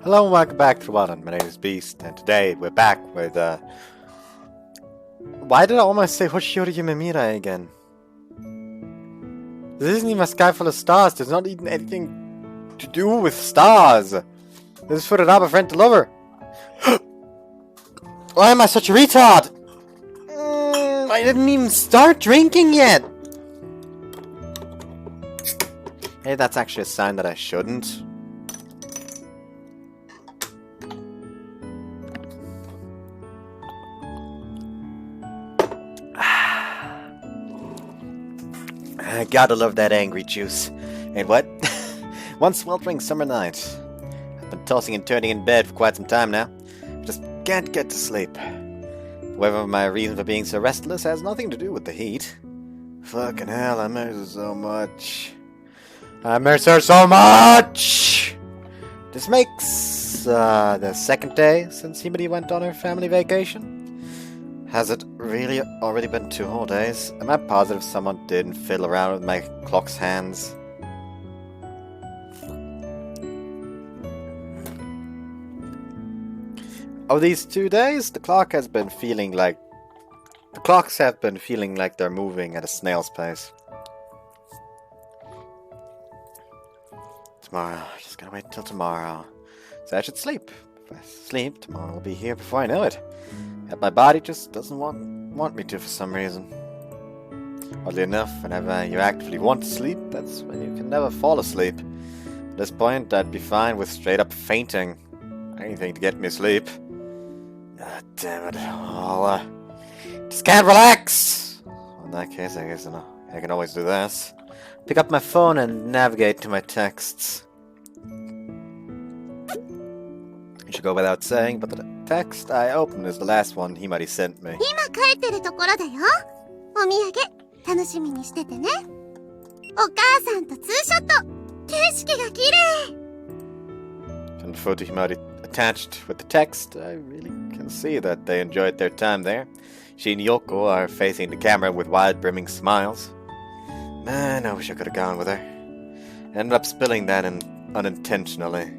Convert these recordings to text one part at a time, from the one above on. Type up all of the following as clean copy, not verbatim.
Hello and welcome back to One. My name is Beast, and today we're back with, why did I almost say Hoshiori Yumemira again? This isn't even a sky full of stars. There's not even anything to do with stars. This is Fureraba, friend to lover. Why am I such a retard? I didn't even start drinking yet. Hey, that's actually a sign that I shouldn't. I gotta love that angry juice. And what? One sweltering summer night. I've been tossing and turning in bed for quite some time now. Just can't get to sleep. However, my reason for being so restless has nothing to do with the heat. Fucking hell, I miss her so much. I miss her so much! This makes the second day since Himari went on her family vacation. Has it really already been 2 whole days? Am I positive someone didn't fiddle around with my clock's hands? Over these 2 days, the clocks have been feeling like they're moving at a snail's pace. Tomorrow, just gotta wait until tomorrow. So I should sleep. If I sleep, tomorrow will be here before I know it. Yet my body just doesn't want me to for some reason. Oddly enough, whenever you actively want to sleep, that's when you can never fall asleep. At this point, I'd be fine with straight up fainting. Anything to get me asleep. God damn it. Just can't relax! In that case, I guess I can always do this. Pick up my phone and navigate to my texts. It should go without saying, but the text I opened is the last one Himari sent me. And the photo Himari attached with the text, I really can see that they enjoyed their time there. She and Yoko are facing the camera with wide brimming smiles. Man, I wish I could have gone with her. Ended up spilling that unintentionally.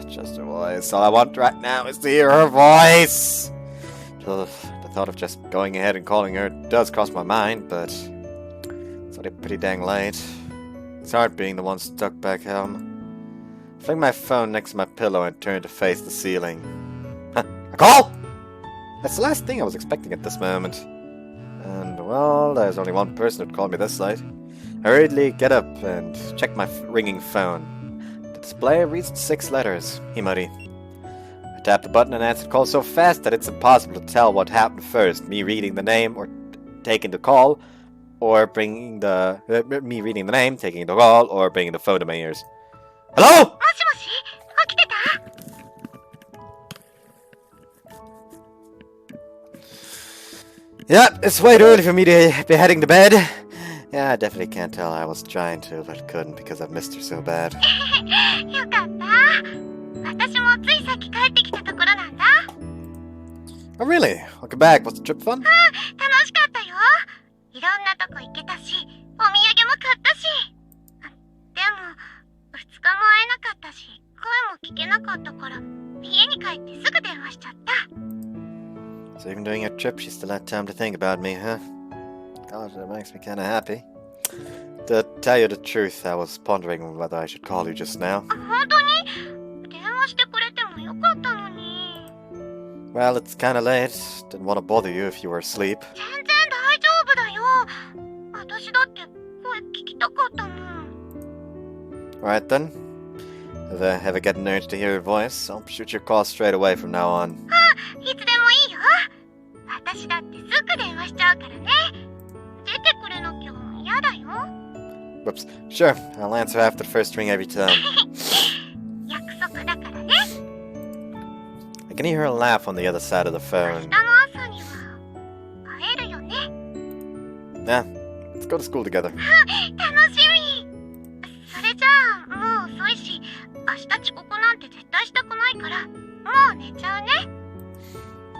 Just her voice. All I want right now is to hear her voice! The thought of just going ahead and calling her does cross my mind, but it's already pretty dang late. It's hard being the one stuck back home. I fling my phone next to my pillow and turn to face the ceiling. A call! That's the last thing I was expecting at this moment. And, well, there's only one person who'd call me this late. I hurriedly get up and check my ringing phone. The display reads 6 letters. Himari. I tap the button and answer the call so fast that it's impossible to tell what happened first. Me reading the name or taking the call, or bringing the... me reading the name, taking the call, or bringing the phone to my ears. Hello?! Yeah, it's way too early for me to be heading to bed. Yeah, I definitely can't tell I was trying to, but couldn't because I've missed her so bad. Oh really? Welcome back. Was the trip fun? So even during your trip, she still had time to think about me, huh? God, that makes me kinda happy. To tell you the truth, I was pondering whether I should call you just now. Well, it's kinda late. Didn't want to bother you if you were asleep. Alright then. If I ever get an urge to hear your voice, I'll shoot your call straight away from now on. Whoops. Sure, I'll answer after the first ring every time. I can hear her laugh on the other side of the phone. Yeah, let's go to school together.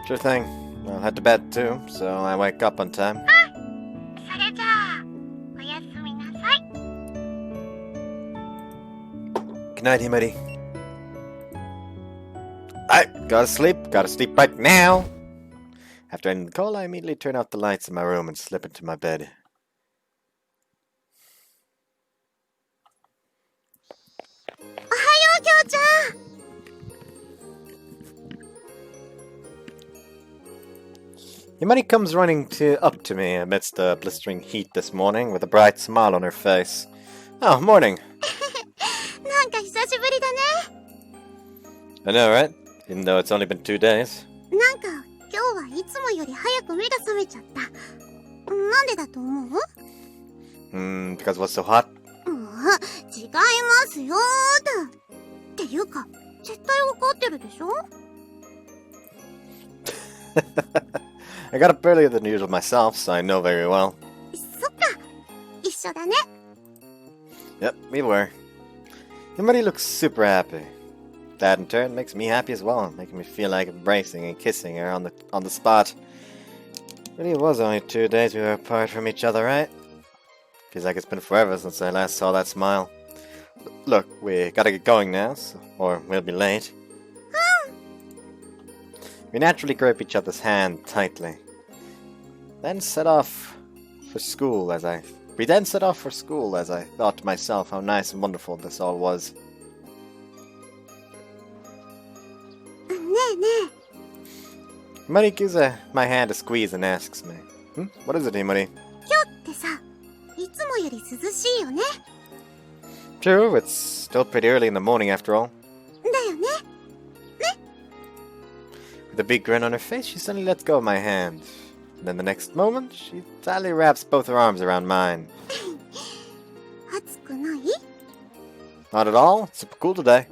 Sure thing. I'll head to bed too, so I wake up on time. Good night, Himari. Gotta sleep right now! After ending the call, I immediately turn off the lights in my room and slip into my bed. Himari comes running up to me amidst the blistering heat this morning with a bright smile on her face. Oh, morning! I know, right? Even though it's only been 2 days. Because it was so hot? I got up earlier than usual myself, so I know very well. Yep, we were. Himari looks super happy. That in turn makes me happy as well, making me feel like embracing and kissing her on the spot. Really, it was only 2 days we were apart from each other, right? Feels like it's been forever since I last saw that smile. Look, we gotta get going now, or we'll be late. We naturally grip each other's hand tightly. Then set off for school as I thought to myself how nice and wonderful this all was. Himari gives my hand a squeeze and asks me, What is it, Himari? True, it's still pretty early in the morning after all. With a big grin on her face, she suddenly lets go of my hand. And then the next moment, she tightly wraps both her arms around mine. Not at all. It's super cool today.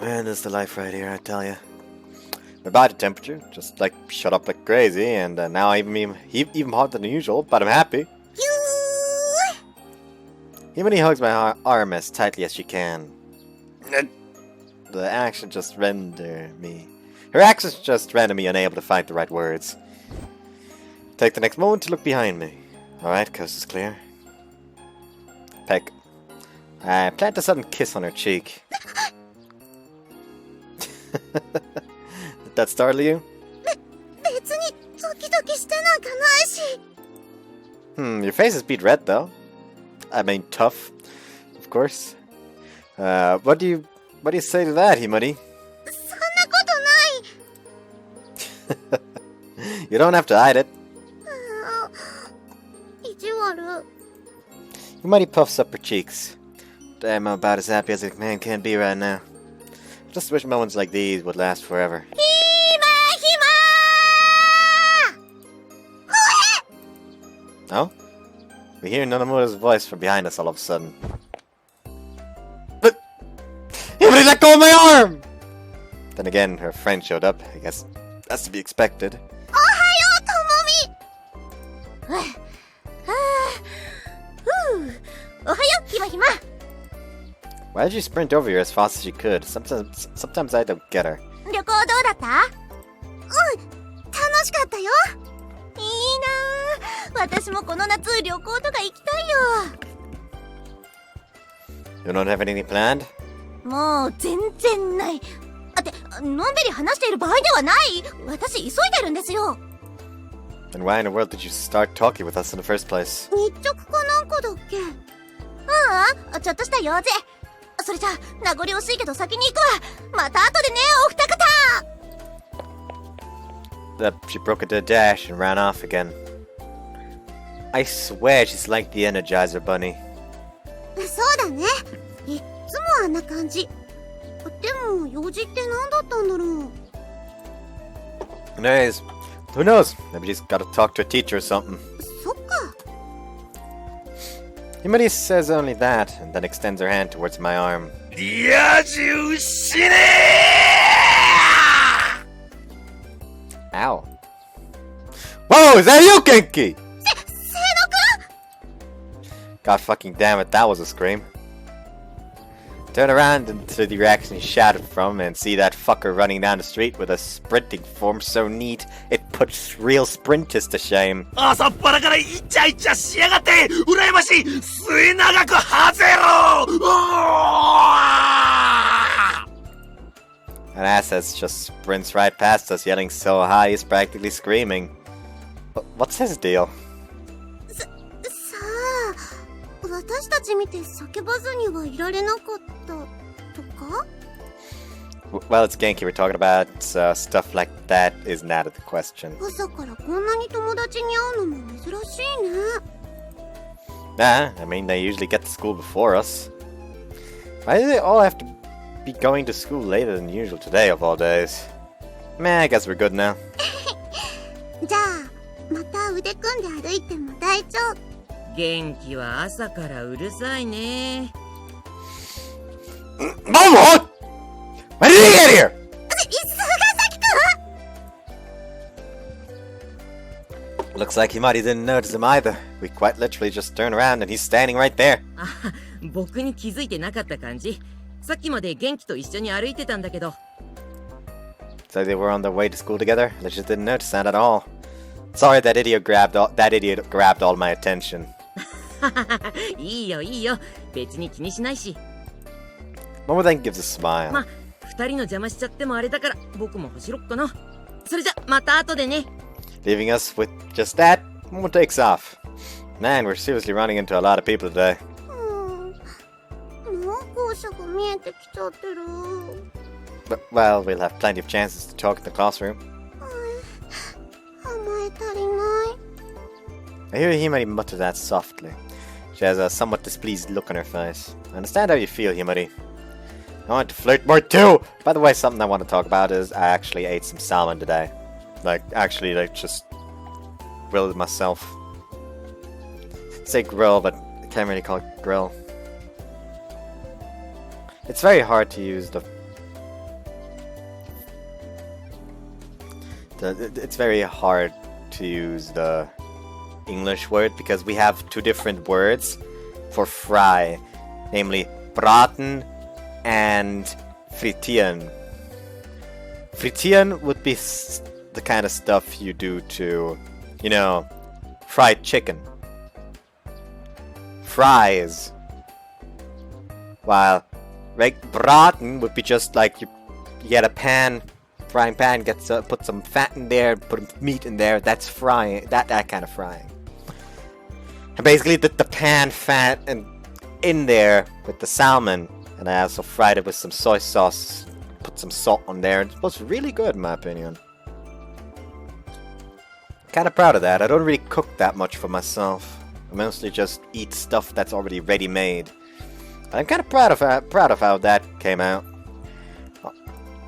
Man, this is the life right here, I tell ya. My body temperature just shot up like crazy, and now I'm even hotter than usual, but I'm happy. Himari hugs my arm as tightly as she can. Her actions just render me unable to find the right words. Take the next moment to look behind me. Alright, coast is clear. Peck. I plant a sudden kiss on her cheek. Did that startle you? Your face is beat red though. I mean tough, of course. What do you say to that, Himari? You don't have to hide it. Himari puffs up her cheeks. Damn, I'm about as happy as a man can be right now. I just wish moments like these would last forever. Oh? We hear Nonomura's voice from behind us all of a sudden. But Himari, let go of my arm! Then again, her friend showed up. I guess that's to be expected. Why did you sprint over here as fast as you could? Sometimes I don't get her. You don't have anything planned? Then why in the world did you start talking with us in the first place? She broke into a dash and ran off again. I swear she's like the Energizer Bunny. Anyways, who knows? Maybe she's gotta talk to a teacher or something. Himari says only that, and then extends her hand towards my arm. Ow. Whoa, is that you, Genki? God fucking damn it, that was a scream. Turn around into the direction he shouted from and see that fucker running down the street with a sprinting form so neat it puts real sprinters to shame. says just sprints right past us, yelling so high he's practically screaming. What's his deal? さあ、私たち見て叫ばずにはいられなかったとか? Well, it's Genki we're talking about, so stuff like that isn't out of the question. 朝からこんなに友達に会うのも珍しいね。Nah, I mean, they usually get to school before us. Why do they all have to be going to school later than usual today of all days? Meh, I guess we're good now. じゃあ、また腕組んで歩いても大丈夫。元気は朝からうるさいね。Momo! When did he get here? 菅崎くん! Looks like Himari didn't notice him either. We quite literally just turned around and he's standing right there. あ、僕に気づいてなかった感じ。さっきまで元気と一緒に歩いてたんだけど。So they were on their way to school together? I just didn't notice that at all. Sorry, that idiot grabbed all my attention. いいよいいよ。別に気にしないし。Momo then gives a smile. ま、二人の邪魔しちゃってもあれだから、僕も走ろっかな。それじゃ、また後でね。Leaving us with just that, Momo takes off. Man, we're seriously running into a lot of people today. もう校舎が見えてきちゃってる。But, well, we'll have plenty of chances to talk in the classroom. 甘え足りない。I hear Himari mutter that softly. She has a somewhat displeased look on her face. I understand how you feel, Himari. I want to flirt more too! By the way, something I want to talk about is I actually ate some salmon today. Just grilled it myself. Say grill, but I can't really call it grill. It's very hard to use it's very hard to use the English word because we have two different words for fry, namely braten and frittieren. Frittieren would be the kind of stuff you do to, fried chicken. Fries. While braten would be just like you get a frying pan, put some fat in there, put meat in there. That's frying. That kind of frying. And basically, the pan fat and in there with the salmon, and I also fried it with some soy sauce. Put some salt on there. It was really good, in my opinion. Kind of proud of that. I don't really cook that much for myself. I mostly just eat stuff that's already ready-made. I'm kind of proud of how that came out. Well,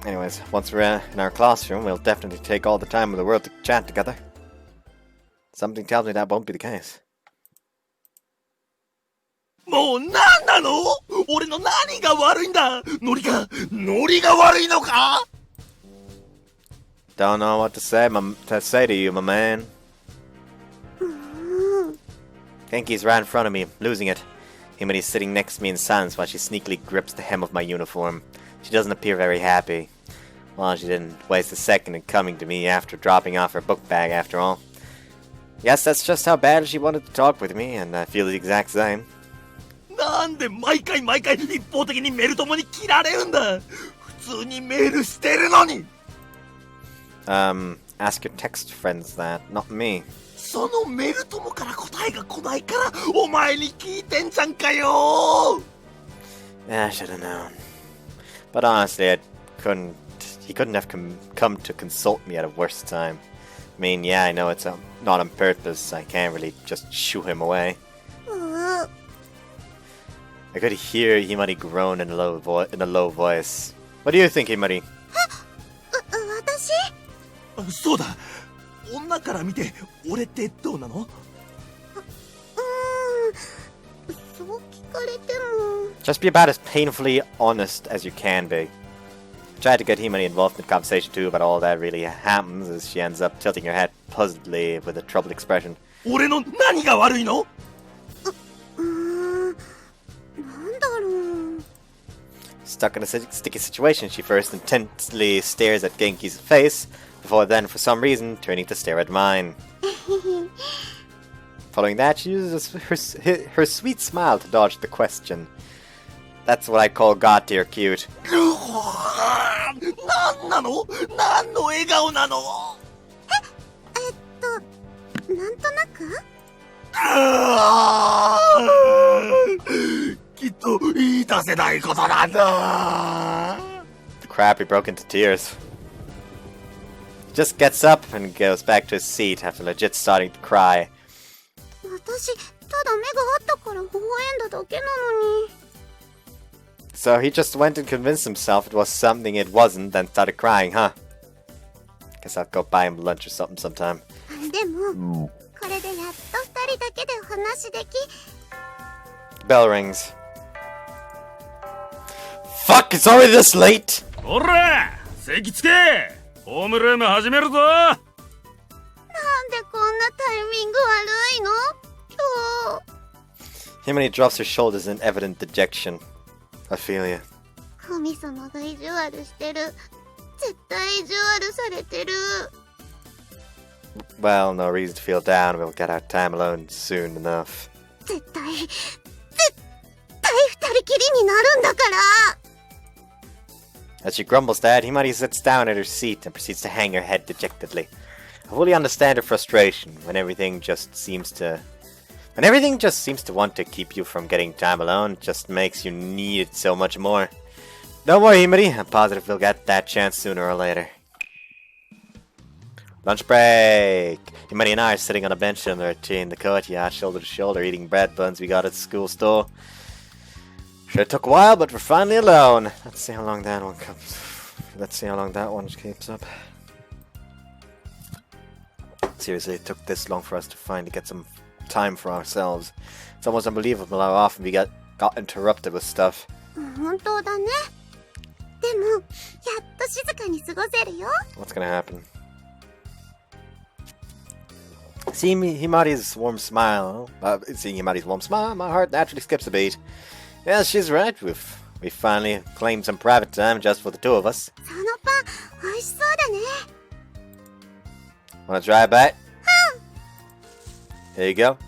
anyways, once we're in our classroom, we'll definitely take all the time in the world to chat together. Something tells me that won't be the case. もう何なの？俺の何が悪いんだ？ノリが悪いのか？ Don't know what to say to you, my man. Genki's right in front of me, losing it. Himari's sitting next to me in silence while she sneakily grips the hem of my uniform. She doesn't appear very happy. Well, she didn't waste a second in coming to me after dropping off her book bag after all. Yes, that's just how bad she wanted to talk with me, and I feel the exact same. なんで毎回一方的にメル友に切られるんだ？普通にメールしてるのに。Ask your text friends that, not me. そのメル友から答えが来ないからお前に聞いてんじゃんかよ。Yeah, I should have known. But honestly, he couldn't have come to consult me at a worse time. I mean, yeah, I know it's not on purpose. I can't really just shoo him away. I could hear Himari groan in a low voice. What do you think, Himari? 私？そうだ。女から見て俺ってどうなの？そう聞かれても。Just be about as painfully honest as you can be. Try to get Himari involved in the conversation too, but all that really happens is she ends up tilting her head puzzledly with a troubled expression. 俺の何が悪いの？なんだろう。 Stuck in a sticky situation, she first intensely stares at Genki's face, before then, for some reason, turning to stare at mine. Following that, she uses her sweet smile to dodge the question. That's what I call god-tier cute. なんなの？何の笑顔なの？なんとなくきっと言い出せないことなんだ。 Crap, he broke into tears. Just gets up and goes back to his seat after legit starting to cry. 私、ただ目があったから微笑んだだけなのに。So he just went and convinced himself it was something it wasn't, then started crying, huh? Guess I'll go buy him lunch or something sometime. でも、これでやっと二人だけでお話でき。Bell rings. Fuck, it's already this late! ほら席つけホームルーム始めるぞ。なんでこんなタイミング悪いの今日。Himari drops her shoulders in evident dejection. I feel you. 神様が意地悪してる。絶対意地悪されてる。Well, no reason to feel down. We'll get our time alone soon enough. 絶対二人きりになるんだから。As she grumbles that, Himari sits down at her seat and proceeds to hang her head dejectedly. I fully understand her frustration when everything just seems to want to keep you from getting time alone. It just makes you need it so much more. Don't worry, Himari. I'm positive we'll get that chance sooner or later. Lunch break! Himari and I are sitting on a bench under a tree in the courtyard, shoulder to shoulder, eating bread buns we got at the school store. Sure took a while, but we're finally alone. Let's see how long that one comes. Let's see how long that one keeps up. Seriously, it took this long for us to finally get some time for ourselves. It's almost unbelievable how often we got interrupted with stuff. 本当だね。でも、やっと静かに過ごせるよ。What's gonna happen? Seeing Himari's warm smile, my heart naturally skips a beat. Yes, she's right. We finally claimed some private time just for the two of us. そのパン、美味しそうだね。Wanna try a bite? Here you go.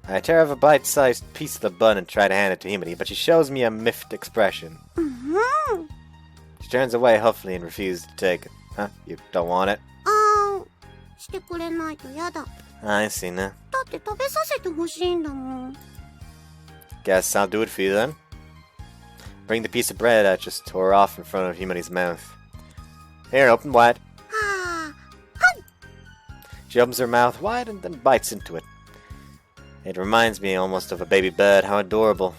I tear off a bite-sized piece of the bun and try to hand it to Himari, but she shows me a miffed expression. She turns away huffily and refuses to take it. Huh? You don't want it? してくれないとやだ。I see now. だって食べさせてほしいんだもん。Guess I'll do it for you then. Bring the piece of bread I just tore off in front of Himari's mouth. Here, open wide. She opens her mouth wide and then bites into it. It reminds me almost of a baby bird. How adorable.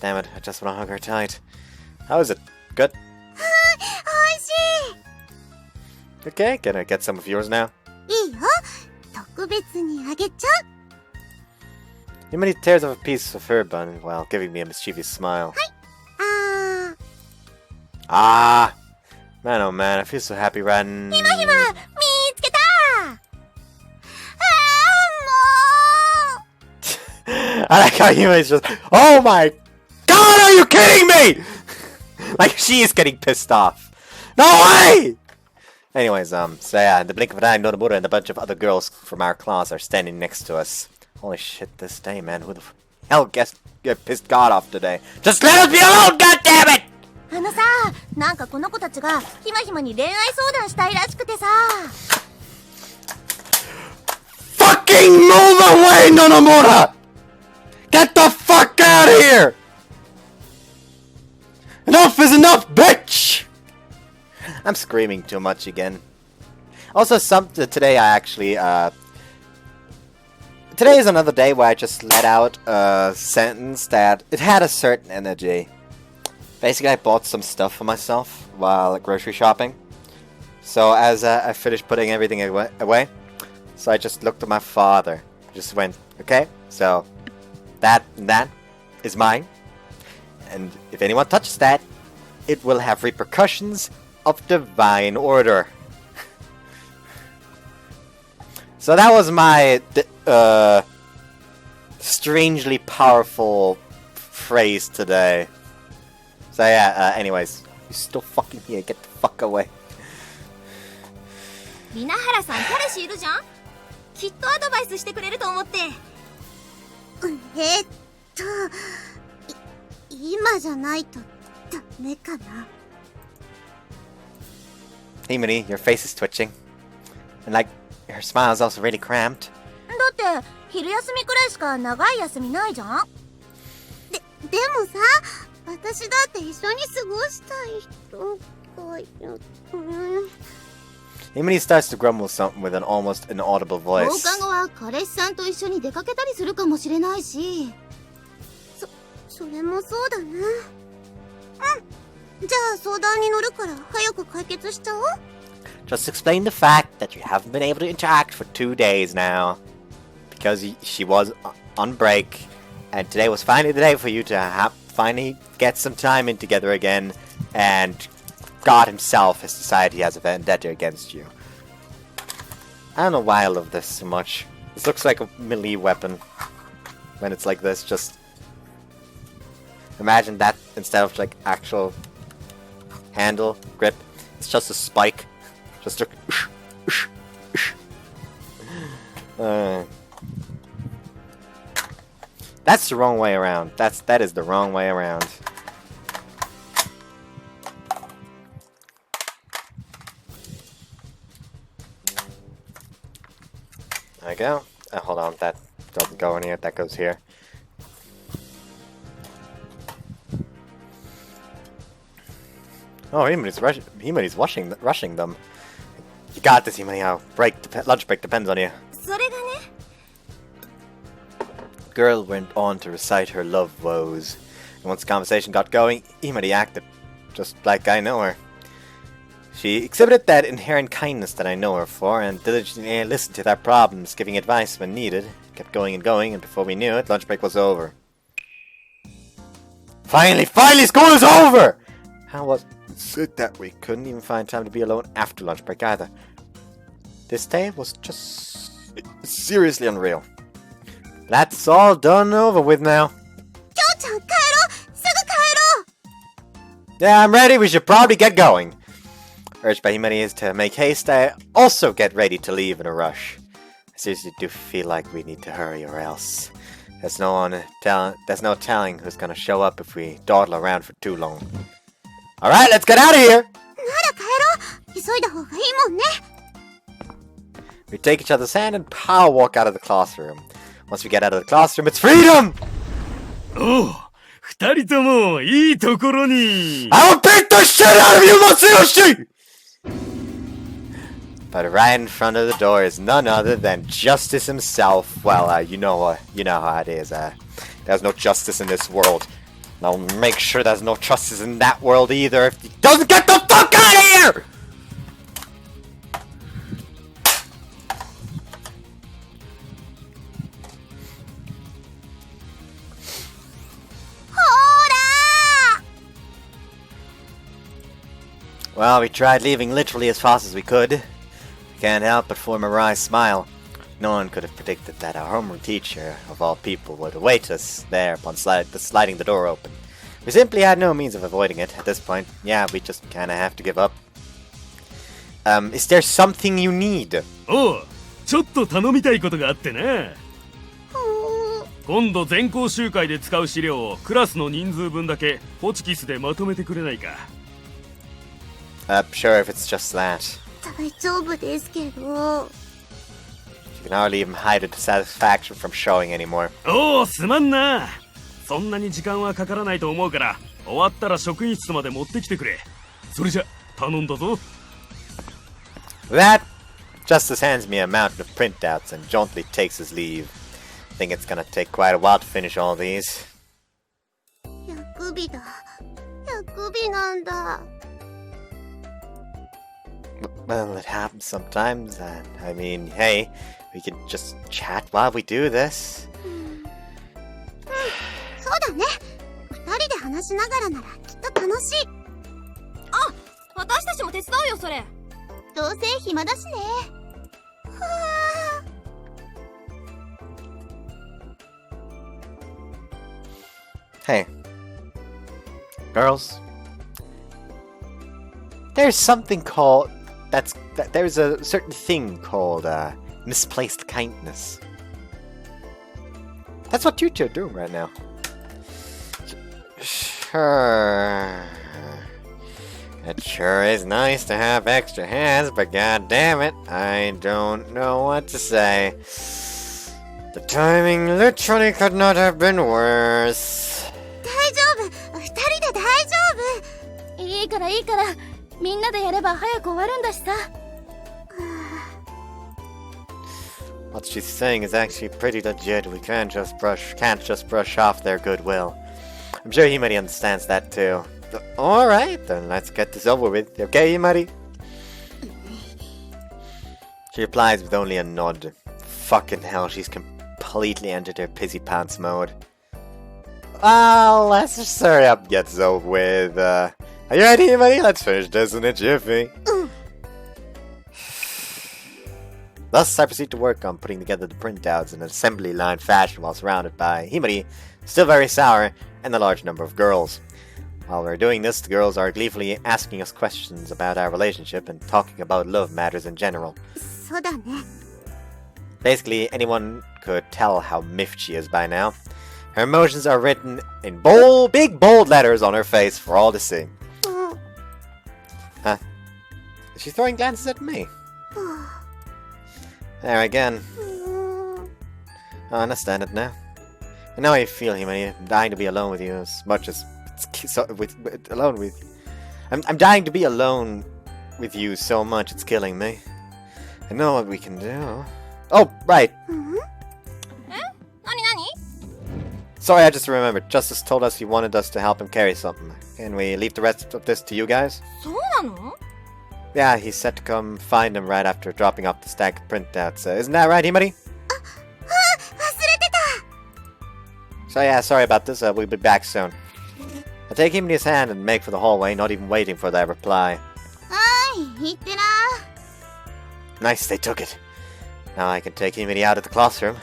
Damn it, I just want to hug her tight. How is it? Good? 美味しい。 Okay, can I get some of yours now? いいよ。特別にあげちゃう。Himari tears off a piece of her bun while giving me a mischievous smile. Ah! Man, oh man, I feel so happy riding. ひまひま、見つけた。I like how Himari's just, oh my god, are you kidding me? Like she is getting pissed off. No way! Anyways, so yeah, in the blink of an eye, Nonomura and a bunch of other girls from our class are standing next to us. Holy shit, this day, man. Who the hell get pissed God off today? Just let us be alone, goddammit! さ、なんかこの子たちがひまひまに恋愛相談したいらしくてさ。Fucking move away, Nonomura! Get the fuck out of here! Enough is enough, bitch! I'm screaming too much again. Also, today I actually, today is another day where I just let out a sentence that it had a certain energy. Basically, I bought some stuff for myself while grocery shopping. So as I finished putting everything away, so I just looked at my father. Just went, okay, so that is mine. And if anyone touches that, it will have repercussions of divine order. So that was my strangely powerful phrase today. So yeah, anyways, you're still fucking here, get the fuck away. リナハラさん、彼氏いるじゃん。きっとアドバイスしてくれると思って。今じゃないとダメかな。Himari, your face is twitching. And like, her smile is also really cramped. だって昼休みくらいしか長い休みないじゃん。でもさ、私だって一緒に過ごしたい人がいる。Himari starts to grumble something with an almost inaudible 放 voice. 課後は彼氏さんと一緒に出かけたりするかもしれないし。それもそうだな。うん。じゃあ相談に乗るから早く解決しちゃおう。 Just explain the fact that you haven't been able to interact for 2 days now. Because she was on break. And today was finally the day for you to finally get some time in together again. And God himself has decided he has a vendetta against you. I don't know why I love this so much. This looks like a melee weapon. When it's like this, just... Imagine that instead of like actual handle, grip. It's just a spike. Just a... That's the wrong way around. That is the wrong way around. There we go. Hold on, that doesn't go in here. That goes here. Oh, Himari's rushing them. You got this, Himari. Lunch break depends on you. それがね。Girl went on to recite her love woes. And once the conversation got going, Himari acted just like I know her. She exhibited that inherent kindness that I know her for, and diligently listened to their problems, giving advice when needed. Kept going, and before we knew it, lunch break was over. Finally, school is over! How was it that we couldn't even find time to be alone after lunch break either? This day was just seriously unreal. That's all done over with now. きょうちゃん帰ろう。すぐ帰ろう。 Yeah, I'm ready. We should probably get going. Urged by Himari is to make haste. I also get ready to leave in a rush. I seriously do feel like we need to hurry, or else there's no telling who's gonna show up if we dawdle around for too long. All right, let's get out of here. なら帰ろう。急いだ方がいいもんね。 We take each other's hand and power walk out of the classroom. Once we get out of the classroom, it's freedom! おう、二人ともいいところに。 I will beat the shit out of you, Matsuyoshi! But right in front of the door is none other than Justice himself. Well, you know how it is. There's no justice in this world. And I'll make sure there's no justice in that world either if he doesn't get the fuck out of here! Well, we tried leaving literally as fast as we could. Can't help but form a wry smile. No one could have predicted that our homeroom teacher, of all people, would await us there upon sliding the door open. We simply had no means of avoiding it. At this point, yeah, we just kinda have to give up. Is there something you need? おう、ちょっと頼みたいことがあってな。今度全校集会で使う資料をクラスの人数分だけホチキスでまとめてくれないか。Sure, if it's just that. 大丈夫ですけど。 You can hardly even hide the dissatisfaction from showing anymore. おお、すまんな。そんなに時間はかからないと思うから、終わったら職員室まで持ってきてくれ。それじゃ、頼んだぞ。That Justice hands me a mountain of printouts and jauntily takes his leave. I think it's gonna take quite a while to finish all these. 薬日だ。薬日なんだ。 Well, it happens sometimes. I mean, hey, we can just chat while we do this. そうだね。二人で話しながらならきっと楽しい。あ、私たちも手伝うよそれ。どうせ暇だしね。Hey, girls. There's something called there's a certain thing called misplaced kindness. That's what you two are doing right now. Sure. It sure is nice to have extra hands, but god damn it, I don't know what to say. The timing literally could not have been worse. 大丈夫、2人で大丈夫。いいからいいから、みんなでやれば早く終わるんだしさ。What she's saying is actually pretty legit. We can't just brush off their goodwill. I'm sure Himari understands that too. Alright, then let's get this over with. Okay, Himari? She replies with only a nod. Fucking hell, she's completely entered her pissy pants mode. Well, let's just hurry up and get this over with. Are you ready, Himari? Let's finish this in a jiffy. Thus, I proceed to work on putting together the printouts in an assembly line fashion while surrounded by Himari, still very sour, and a large number of girls. While we're doing this, the girls are gleefully asking us questions about our relationship and talking about love matters in general. そうだね。 Basically, anyone could tell how miffed she is by now. Her emotions are written in bold, big bold letters on her face for all to see. Huh? Is she throwing glances at me? There again. I understand it now. I know how you feel, Himari. I'm dying to be alone with you as much as alone with. I'm dying to be alone with you so much it's killing me. I know what we can do. Oh, right. Sorry, I just remembered. Justice told us he wanted us to help him carry something. Can we leave the rest of this to you guys? そうなの？ Yeah, he said to come find him right after dropping off the stack of printouts. Isn't that right, Himari? 忘れてた。 So yeah, sorry about this. We'll be back soon. I take Himari's hand and make for the hallway, not even waiting for their reply. はい、いってら。 Nice, they took it. Now I can take Himari out of the classroom.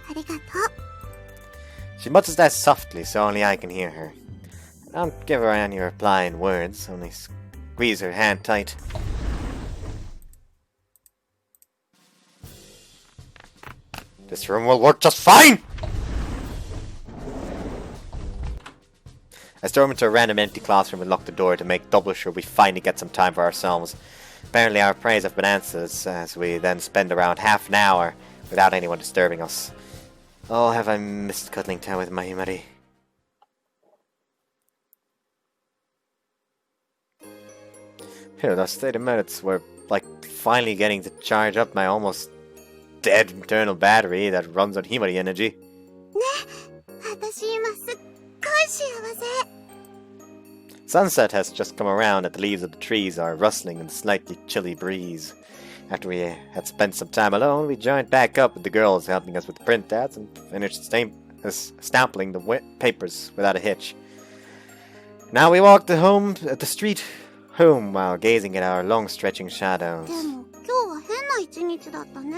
ありがとう。 She mutters that softly, so only I can hear her. I don't give her any reply in words, only squeeze her hand tight. This room will work just fine! I storm into a random empty classroom and lock the door to make double sure we finally get some time for ourselves. Apparently our prayers have been answered, as we then spend around half an hour without anyone disturbing us. Oh, have I missed cuddling time with my Himari. Here, those 30 minutes were like finally getting to charge up my almost dead internal battery that runs on Himari energy. 私今すっごい幸せ。 Sunset has just come around and the leaves of the trees are rustling in the slightly chilly breeze. After we had spent some time alone, we joined back up with the girls helping us with the printouts and finished stamping the papers without a hitch. Now we walk the street home while gazing at our long stretching shadows. でも今日は変な一日だったね。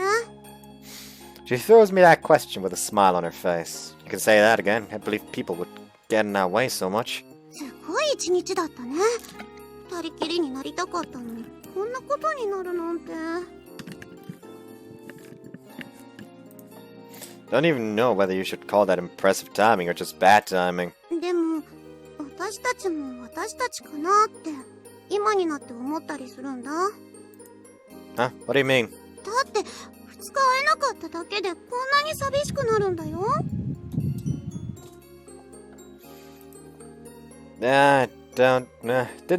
She throws me that question with a smile on her face. You can say that again. I believe people would get in our way so much. すごい一日だったね。二人きりになりたかったのに、こんなことになるなんて。 Don't even know whether you should call that impressive timing or just bad timing. でも、私たちも私たちかなって今になって思ったりするんだ。Huh? What do you mean? だって2日会えなかっただけでこんなに寂しくなるんだよ。 I didn't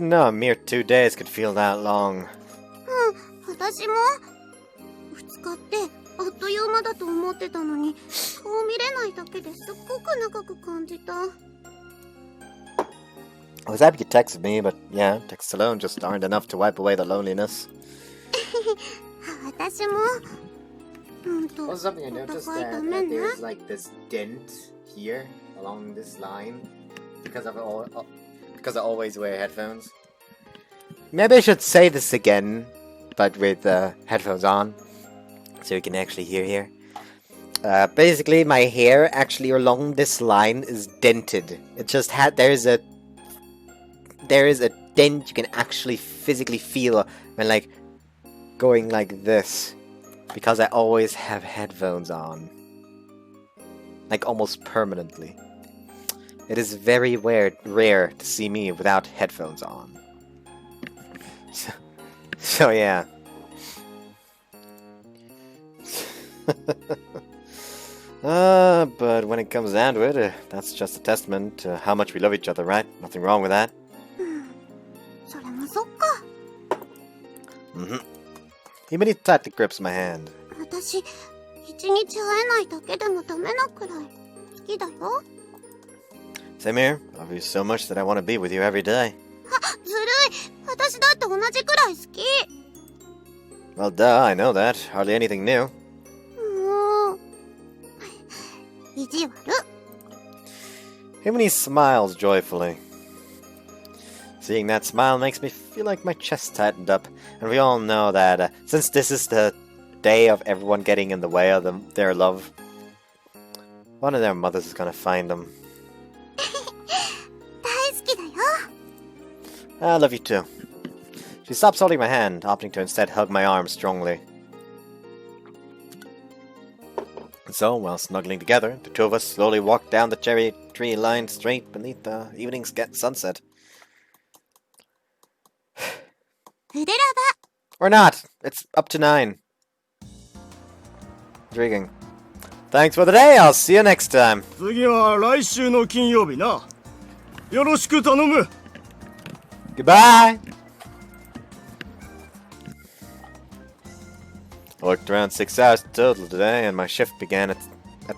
know a mere 2 days could feel that long. 私も2日ってあっという間だと思ってたのに顔見れないだけですっごく長く感じた。 I was happy you texted me, but yeah, texts alone just aren't enough to wipe away the loneliness. 私もWell, something I noticed that there's like this dent here along this line because I always wear headphones. Maybe I should say this again, but with headphones on, so you can actually hear here. Basically, my hair actually along this line is dented. It just there is a dent you can actually physically feel when like going like this. Because I always have headphones on. Like almost permanently. It is very rare to see me without headphones on. So yeah. But when it comes down to it, that's just a testament to how much we love each other, right? Nothing wrong with that. それもそっか。 Himari tightly grips my hand. 私、一日会えないだけでもダメなくらい好きだよ。 Same here. Love you so much that I want to be with you every day. ずるい。私だって同じくらい好き。 Well, duh, I know that. Hardly anything new. もう。意地悪。 Himari smiles joyfully. Seeing that smile makes me feel like my chest tightened up, and we all know that since this is the day of everyone getting in the way of their love, one of their mothers is gonna find them. 大好きだよ。 I love you too. She stops holding my hand, opting to instead hug my arm strongly. And so, while snuggling together, the two of us slowly walk down the cherry tree-lined street beneath the evening sunset. フレラ Or not! It's up to 9. Intriguing. Thanks for the day, I'll see you next time. 次は来週の金曜日な。よろしく頼む。 Goodbye! I worked around 6 hours total today, and my shift began at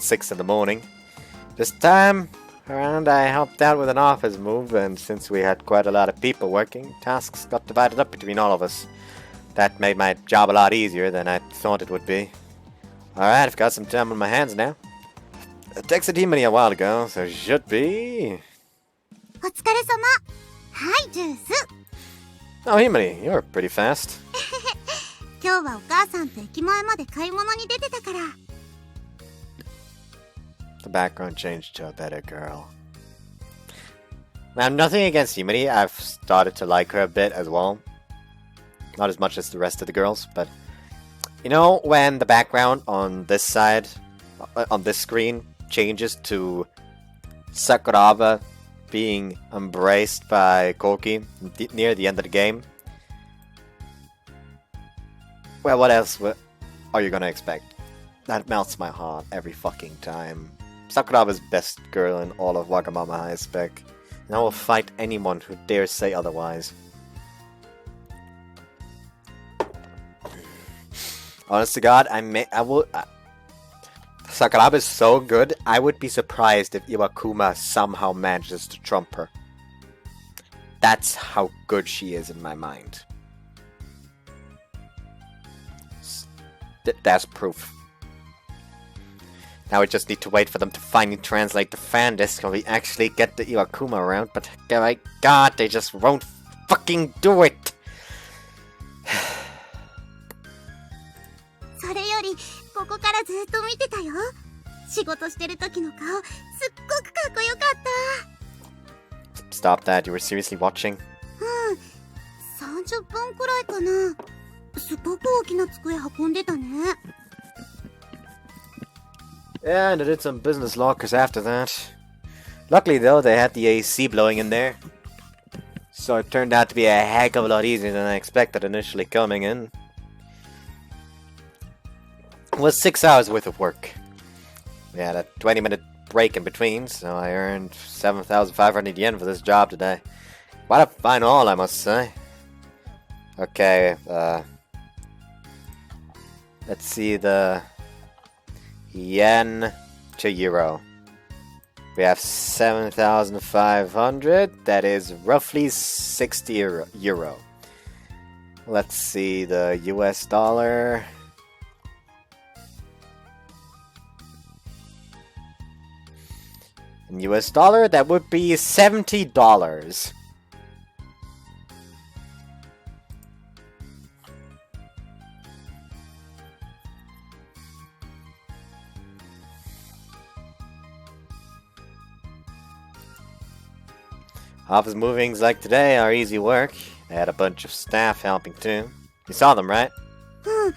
6 in the morning. This time around, I helped out with an office move, and since we had quite a lot of people working, tasks got divided up between all of us. That made my job a lot easier than I thought it would be. Alright, I've got some time on my hands now. I texted Himari a while ago, so it should be... お疲れ様。はい、ジュース。 Oh, Himari, you're pretty fast. 今日はお母さんと駅前まで買い物に出てたから。 The background changed to a better girl. Now, nothing against Himari, I've started to like her a bit as well. Not as much as the rest of the girls, but... You know, when the background on this side, on this screen, changes to Sakuraba being embraced by Koki near the end of the game? Well, what else are you gonna expect? That melts my heart every fucking time. Sakuraba's best girl in all of Wagamama High Spec, and I will fight anyone who dares say otherwise. Honest to God, Sakuraba is so good, I would be surprised if Iwakuma somehow manages to trump her. That's how good she is in my mind. That's proof. Now we just need to wait for them to finally translate the fan disc and we actually get the Iwakuma around, but my god, they just won't fucking do it! それより、ここからずっと見てたよ。仕事してる時の顔、すっごくかっこよかった。 Stop that, you were seriously watching? うん。30分くらいかな。すっごく大きな机運んでたね。 Yeah, and I did some business lockers after that. Luckily though, they had the AC blowing in there. So it turned out to be a heck of a lot easier than I expected initially coming in. It was 6 hours worth of work. We had a 20-minute break in between, so I earned 7,500 yen for this job today. What a fine haul, I must say. Okay, let's see the yen to euro. We have 7,500. That is roughly 60 euro. Let's see the US dollar. In US dollar, that would be $70. Office movings like today are easy work. They had a bunch of staff helping too. You saw them, right? うん。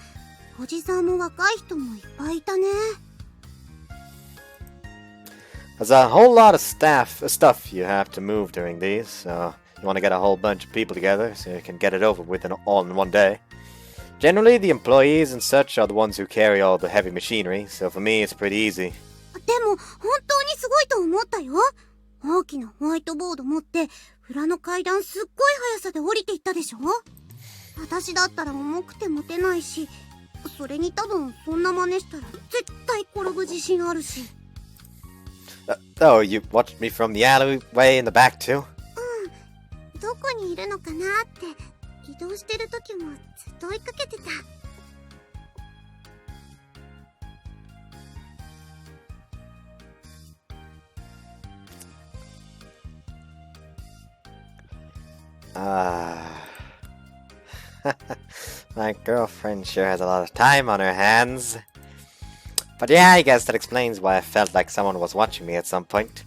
おじさんも若い人もいっぱいいたね。 There's a whole lot of stuff you have to move during these, so You want to get a whole bunch of people together so you can get it over with all in one day. Generally, the employees and such are the ones who carry all the heavy machinery, so for me it's pretty easy. でも、本当にすごいと思ったよ。大きなホワイトボード持って、裏の階段すっごい速さで降りていったでしょ。私だったら重くて持てないし、それに多分そんな真似したら絶対転ぶ自信あるし。Oh, you watched me from the alleyway in the back too? どこにいるのかなって移動してる時もずっと追いかけてた。My girlfriend sure has a lot of time on her hands. But yeah, I guess that explains why I felt like someone was watching me at some point.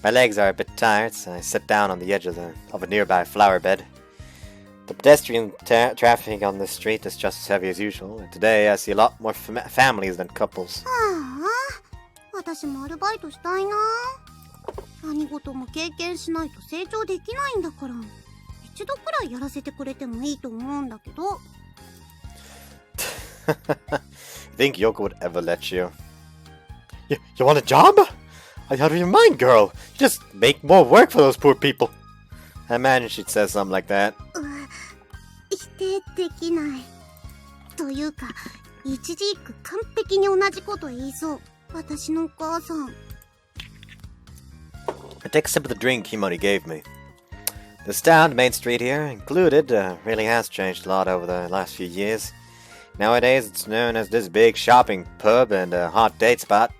My legs are a bit tired, so I sit down on the edge of a nearby flower bed. The pedestrian traffic on this street is just as heavy as usual, and today I see a lot more families than couples. 私もアルバイトしたいな。何事も経験しないと成長できないんだから、一度くらいやらせてくれてもいいと思うんだけど。You think Yoko would ever let you? You want a job? Out of your mind, girl! You just make more work for those poor people! I imagine she'd say something like that. 否定できない。というか、一字一句完璧に同じこと言いそう。私のお母さん。I take a sip of the drink Himari gave me. The town, Main Street here, included, really has changed a lot over the last few years. Nowadays, it's known as this big shopping pub and a hot date spot.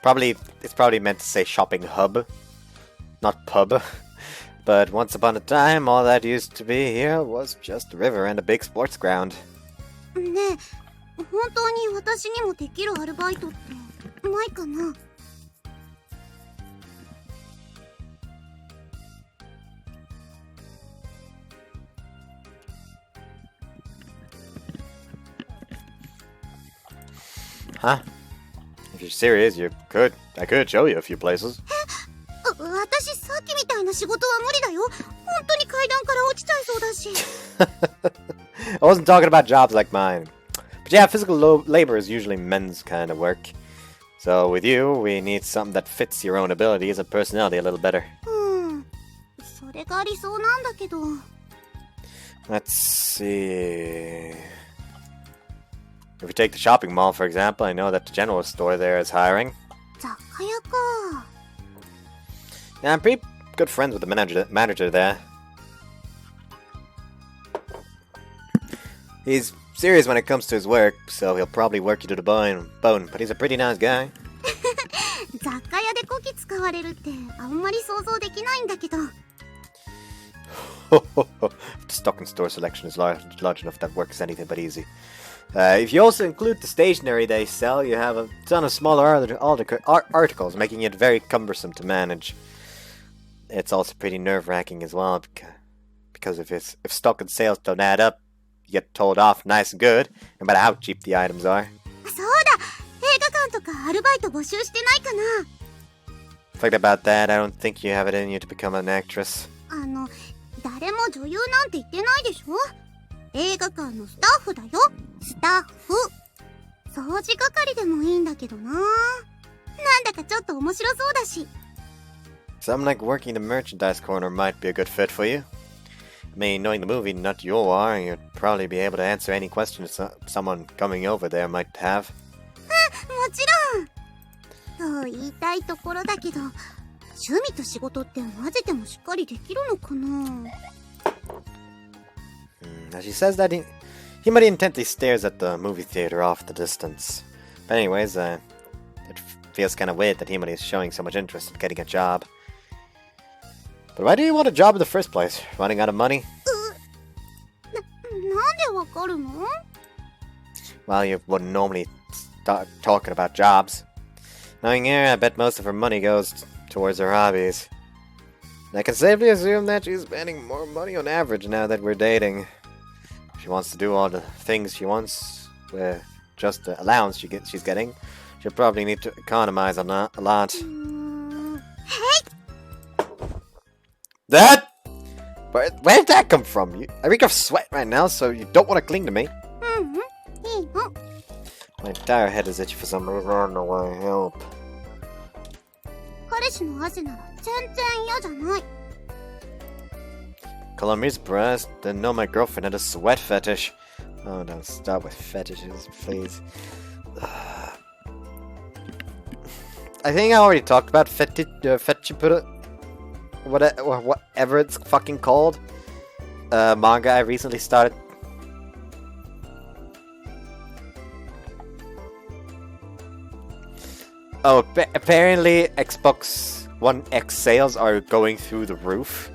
It's probably meant to say shopping hub, not pub. But once upon a time, all that used to be here was just a river and a big sports ground. ねえ、本当に私にもできるアルバイトってないかな。Huh? If you're serious, I could show you a few places. 私さっきみたいな仕事は無理だよ。本当に階段から落ちちゃいそうだし。I wasn't talking about jobs like mine. But yeah, physical labor is usually men's kind of work. So with you, we need something that fits your own abilities and personality a little better. それが理想なんだけど。Let's see... If we take the shopping mall, for example, I know that the general store there is hiring. 雑貨屋か。Yeah, I'm pretty good friends with the manager there. He's serious when it comes to his work, so he'll probably work you to the bone, but he's a pretty nice guy. 雑貨屋でこき使われるってあんまり想像できないんだけど。The stock and store selection is large enough that work is anything but easy. If you also include the stationery they sell, you have a ton of smaller articles, making it very cumbersome to manage. It's also pretty nerve-wracking as well, because if stock and sales don't add up, you get told off nice and good, no matter how cheap the items are. そうだ、映画館とかアルバイト募集してないかな。Fact about that, I don't think you have it in you to become an actress. 誰も女優なんて言ってないでしょ。映画館のスタッフだよ。スタッフ。掃除係でもいいんだけどな。なんだかちょっと面白そうだし。Something like working the merchandise corner might be a good fit for you. I mean, knowing the movie nut you are, you'd probably be able to answer any questions someone coming over there might have. もちろん。そう言いたいところだけど、趣味と仕事って混ぜてもしっかりできるのかな。Now she says that Himari intently stares at the movie theater off the distance. But anyways, it feels kind of weird that Himari is showing so much interest in getting a job. But why do you want a job in the first place? Running out of money? なんでわかるの？ Well, you wouldn't normally start talking about jobs. Knowing her, I bet most of her money goes towards her hobbies. And I can safely assume that she's spending more money on average now that we're dating. If she wants to do all the things she wants with just the allowance she's getting, she'll probably need to economize on a lot. Hey! That Where did that come from? I reek of sweat right now, so you don't want to cling to me. いいの。 My entire head is itchy for some reason. I don't know why. Help. 彼氏の汗なら全然嫌じゃない。 Colomir's breast. Didn't know my girlfriend had a sweat fetish. Oh, don't start with fetishes, please. I think I already talked about fetchipura. Whatever it's fucking called. Manga I recently started. Oh, apparently Xbox One X sales are going through the roof.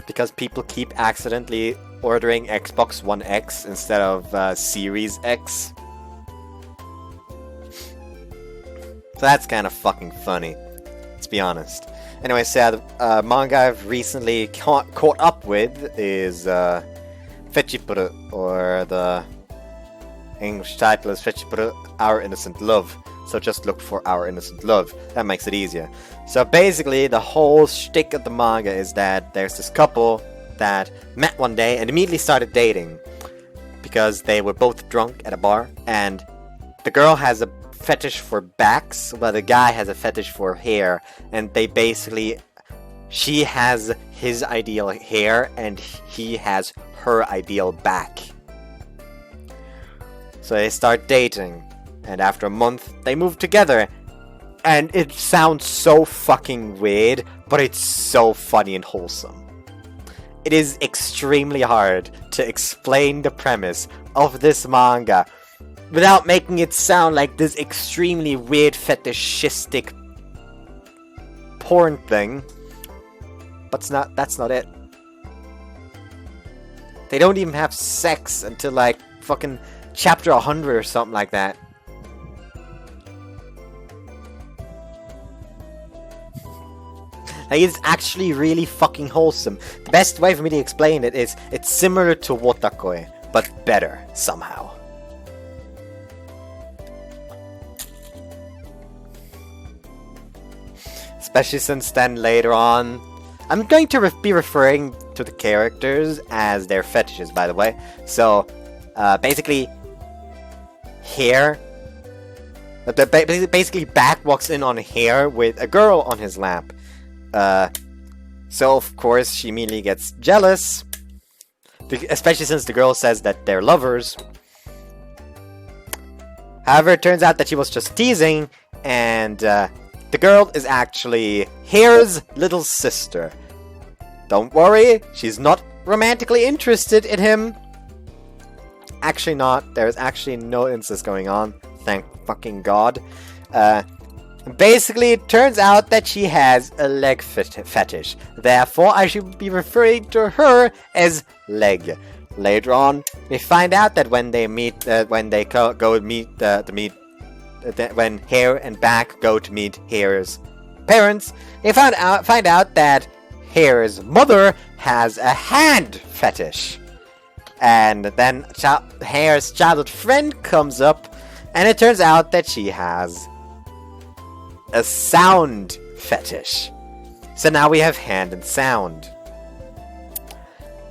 Because people keep accidentally ordering Xbox One X instead of Series X. So that's kind of fucking funny, let's be honest. Anyway, so the manga I've recently caught up with is Fetchipuru, or the English title is Fetchipuru, Our Innocent Love. So just look for Our Innocent Love. That makes it easier. So basically, the whole shtick of the manga is that there's this couple that met one day and immediately started dating. Because they were both drunk at a bar, and the girl has a fetish for backs, while the guy has a fetish for hair. And they basically... She has his ideal hair, and he has her ideal back. So they start dating. And after a month, they move together. And it sounds so fucking weird, but it's so funny and wholesome. It is extremely hard to explain the premise of this manga without making it sound like this extremely weird fetishistic porn thing. But that's not it. They don't even have sex until like fucking chapter 100 or something like that. Like, it's actually really fucking wholesome. The best way for me to explain it is it's similar to Wotakoi, but better somehow. Especially since then later on, I'm going to be referring to the characters as their fetishes, by the way. So, basically, hair. Basically, Back walks in on hair with a girl on his lap. So of course she immediately gets jealous, especially since the girl says that they're lovers. However, it turns out that she was just teasing, and the girl is actually Hair's little sister. Don't worry, she's not romantically interested in him. Actually not, there's actually no incest going on, thank fucking god. Basically, it turns out that she has a leg fetish. Therefore, I should be referring to her as Leg. Later on, we find out that when they meet, when Hair and Back go to meet Hair's parents, they find out that Hair's mother has a hand fetish. And then Hair's childhood friend comes up, and it turns out that she has a sound fetish. So now we have hand and sound.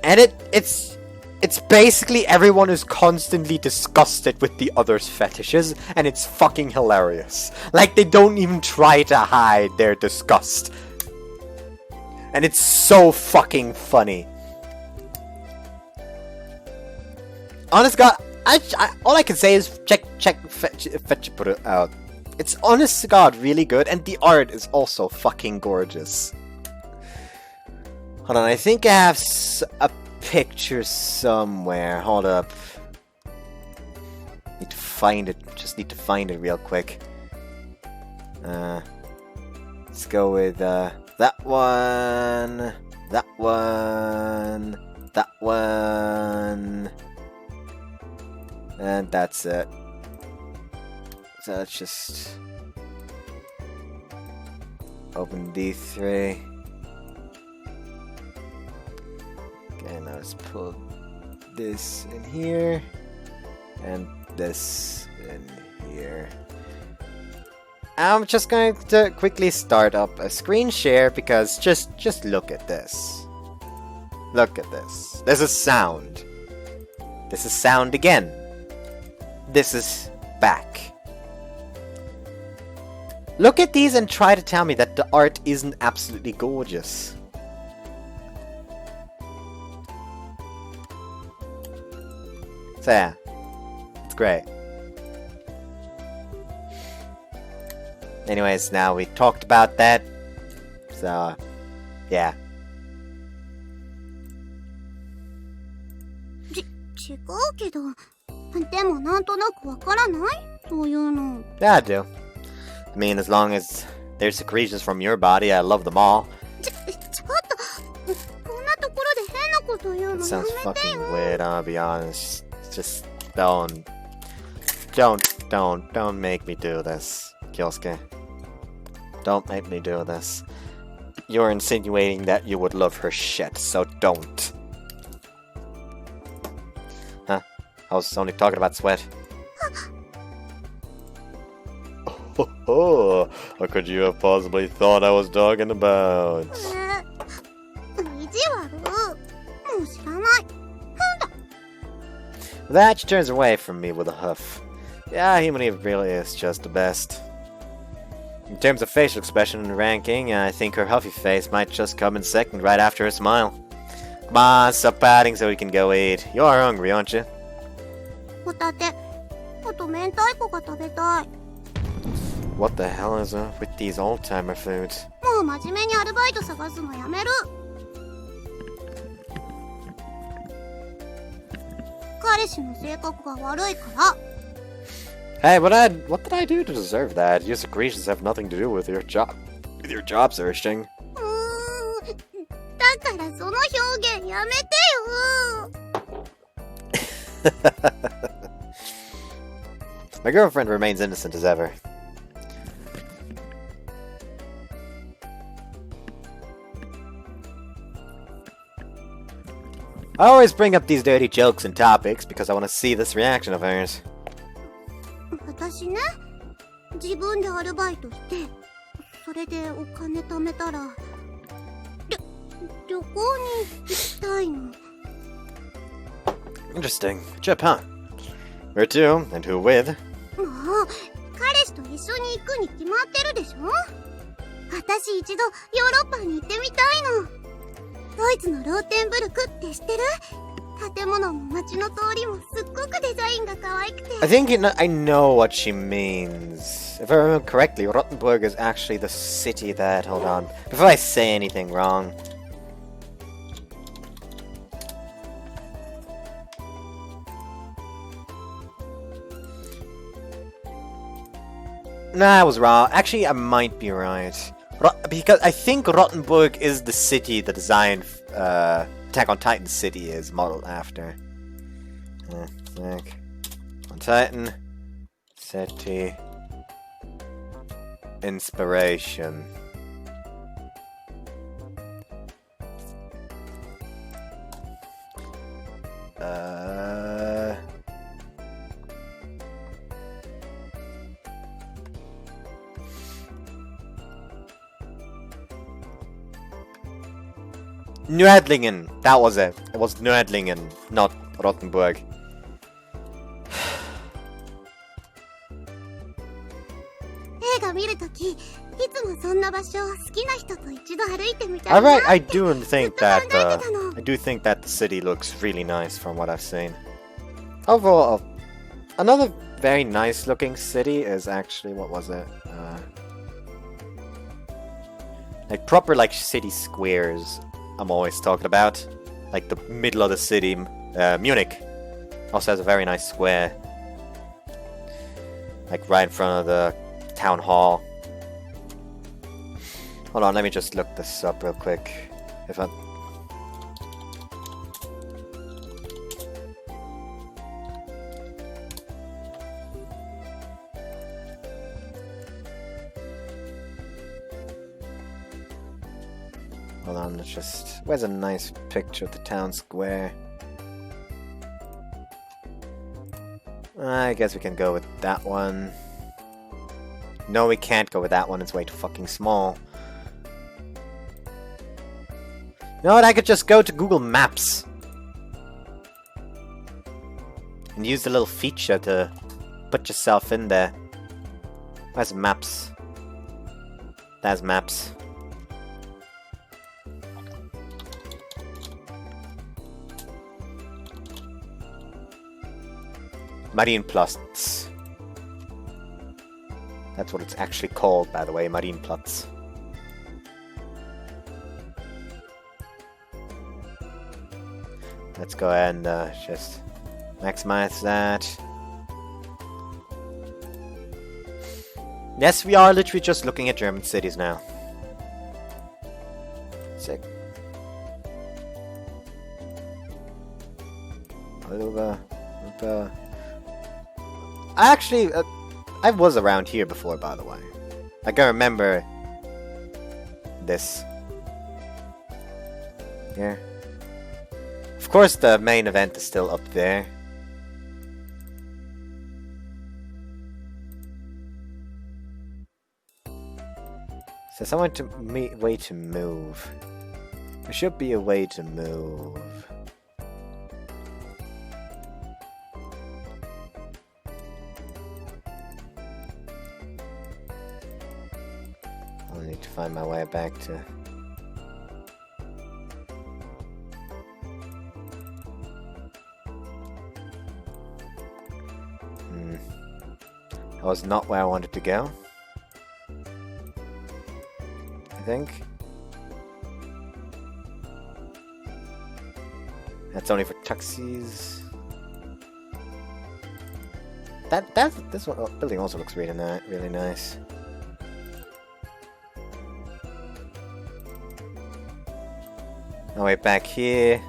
And it's basically everyone is constantly disgusted with the other's fetishes, and it's fucking hilarious. Like, they don't even try to hide their disgust. And it's so fucking funny. Honest God, all I can say is check Fetchipuru out. It's honest to God really good, and the art is also fucking gorgeous. Hold on, I think I have a picture somewhere. Hold up. Need to find it. Just need to find it real quick. Let's go with that one. That one. That one. And that's it. So let's just open D3. Okay, now let's pull this in here and this in here. I'm just going to quickly start up a screen share because just look at this. Look at this. This is sound. This is sound again. This is back. Look at these and try to tell me that the art isn't absolutely gorgeous. So yeah, it's great. Anyways, now we talked about that. So, yeah. 違うけど、でもなんとなくわからない？そういうの。 Yeah, I do. I mean, as long as there's secretions from your body, I love them all. ちょっと、こんなところで変なこと言う It のや sounds めて fucking よ。 weird, I'll be honest. Just don't make me do this, Kyosuke. Don't make me do this. You're insinuating that you would love her shit, so don't. Huh? I was only talking about sweat. Oh, what could you have possibly thought I was talking about? 意地悪。もう知らない。 That she turns away from me with a huff. Yeah, Himari really is just the best. In terms of facial expression and ranking, I think her huffy face might just come in second right after her smile. Come on, stop batting so we can go eat. You are hungry, aren't you? ホタテ。あと明太子が食べたい。 What the hell is up with these old-timer foods? もう真面目にアルバイト探すのやめる。彼氏の性格が悪いから。 Hey, what did I do to deserve that? Your secretions have nothing to do with your job searching. だからその表現やめてよ。 My girlfriend remains innocent as ever. I always bring up these dirty jokes and topics because I want to see this reaction of hers. 私ね、自分でアルバイトして、それでお金貯めたら、旅行に行きたいの。 Interesting. Trip, huh? Where to? And who with? もう、彼氏と一緒に行くに決まってるでしょ？私一度ヨーロッパに行ってみたいの。ドイツのローテンブルクって知ってる？建物も街の通りもすっごくデザインが可愛くて。 I think I know what she means. If I remember correctly, Rottenburg is actually the city that... Hold on. Before I say anything wrong... Nah, I was wrong. Actually, I might be right. Because I think Rottenburg is the city the design Attack on Titan city is modeled after. Attack on Titan city inspiration. Nördlingen! That was it. It was Nördlingen, not Rottenburg. 映画見るとき、いつもそんな場所を好きな人と一度歩いてみたい Alright, な I って do ずっ think と考 that えてたの。 I do think that the city looks really nice from what I've seen. Overall, another very nice looking city is actually, what was it? Like proper like city squares I'm always talking about. Like the middle of the city, Munich also has a very nice square. Like right in front of the town hall. Hold on, let me just look this up real quick. If I... Hold on, let's just... Where's a nice picture of the town square? I guess we can go with that one. No, we can't go with that one, it's way too fucking small. You know what? I could just go to Google Maps and use the little feature to put yourself in there. Where's maps? There's maps. Marienplatz. That's what it's actually called, by the way, Marienplatz. Let's go ahead and just maximize that. Yes, we are literally just looking at German cities now. Sick. Actually, I was around here before, by the way. I can remember this. Yeah. Of course, the main event is still up there. So someone to way to move. There should be a way to move. I'll need to find my way back to... That was not where I wanted to go. I think. That's only for taxis. This one, building also looks really nice. Now we're back here.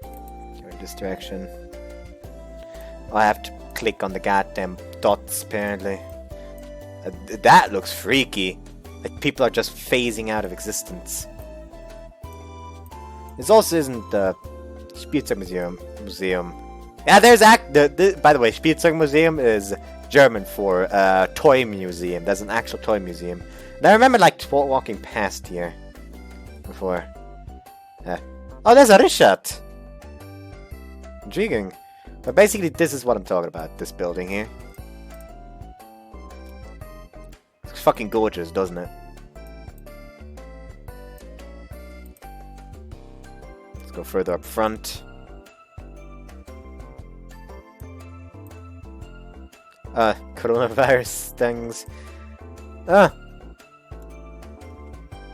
Go in this direction. I have to click on the goddamn dots, apparently. That looks freaky. Like people are just phasing out of existence. This also isn't the Spielzeug Museum. Yeah, there's by the way, Spielzeug Museum is German for toy museum. There's an actual toy museum. And I remember like walking past here before. Oh, there's a Richard. Intriguing. But basically, this is what I'm talking about. This building here. It's fucking gorgeous, doesn't it? Let's go further up front. Coronavirus things.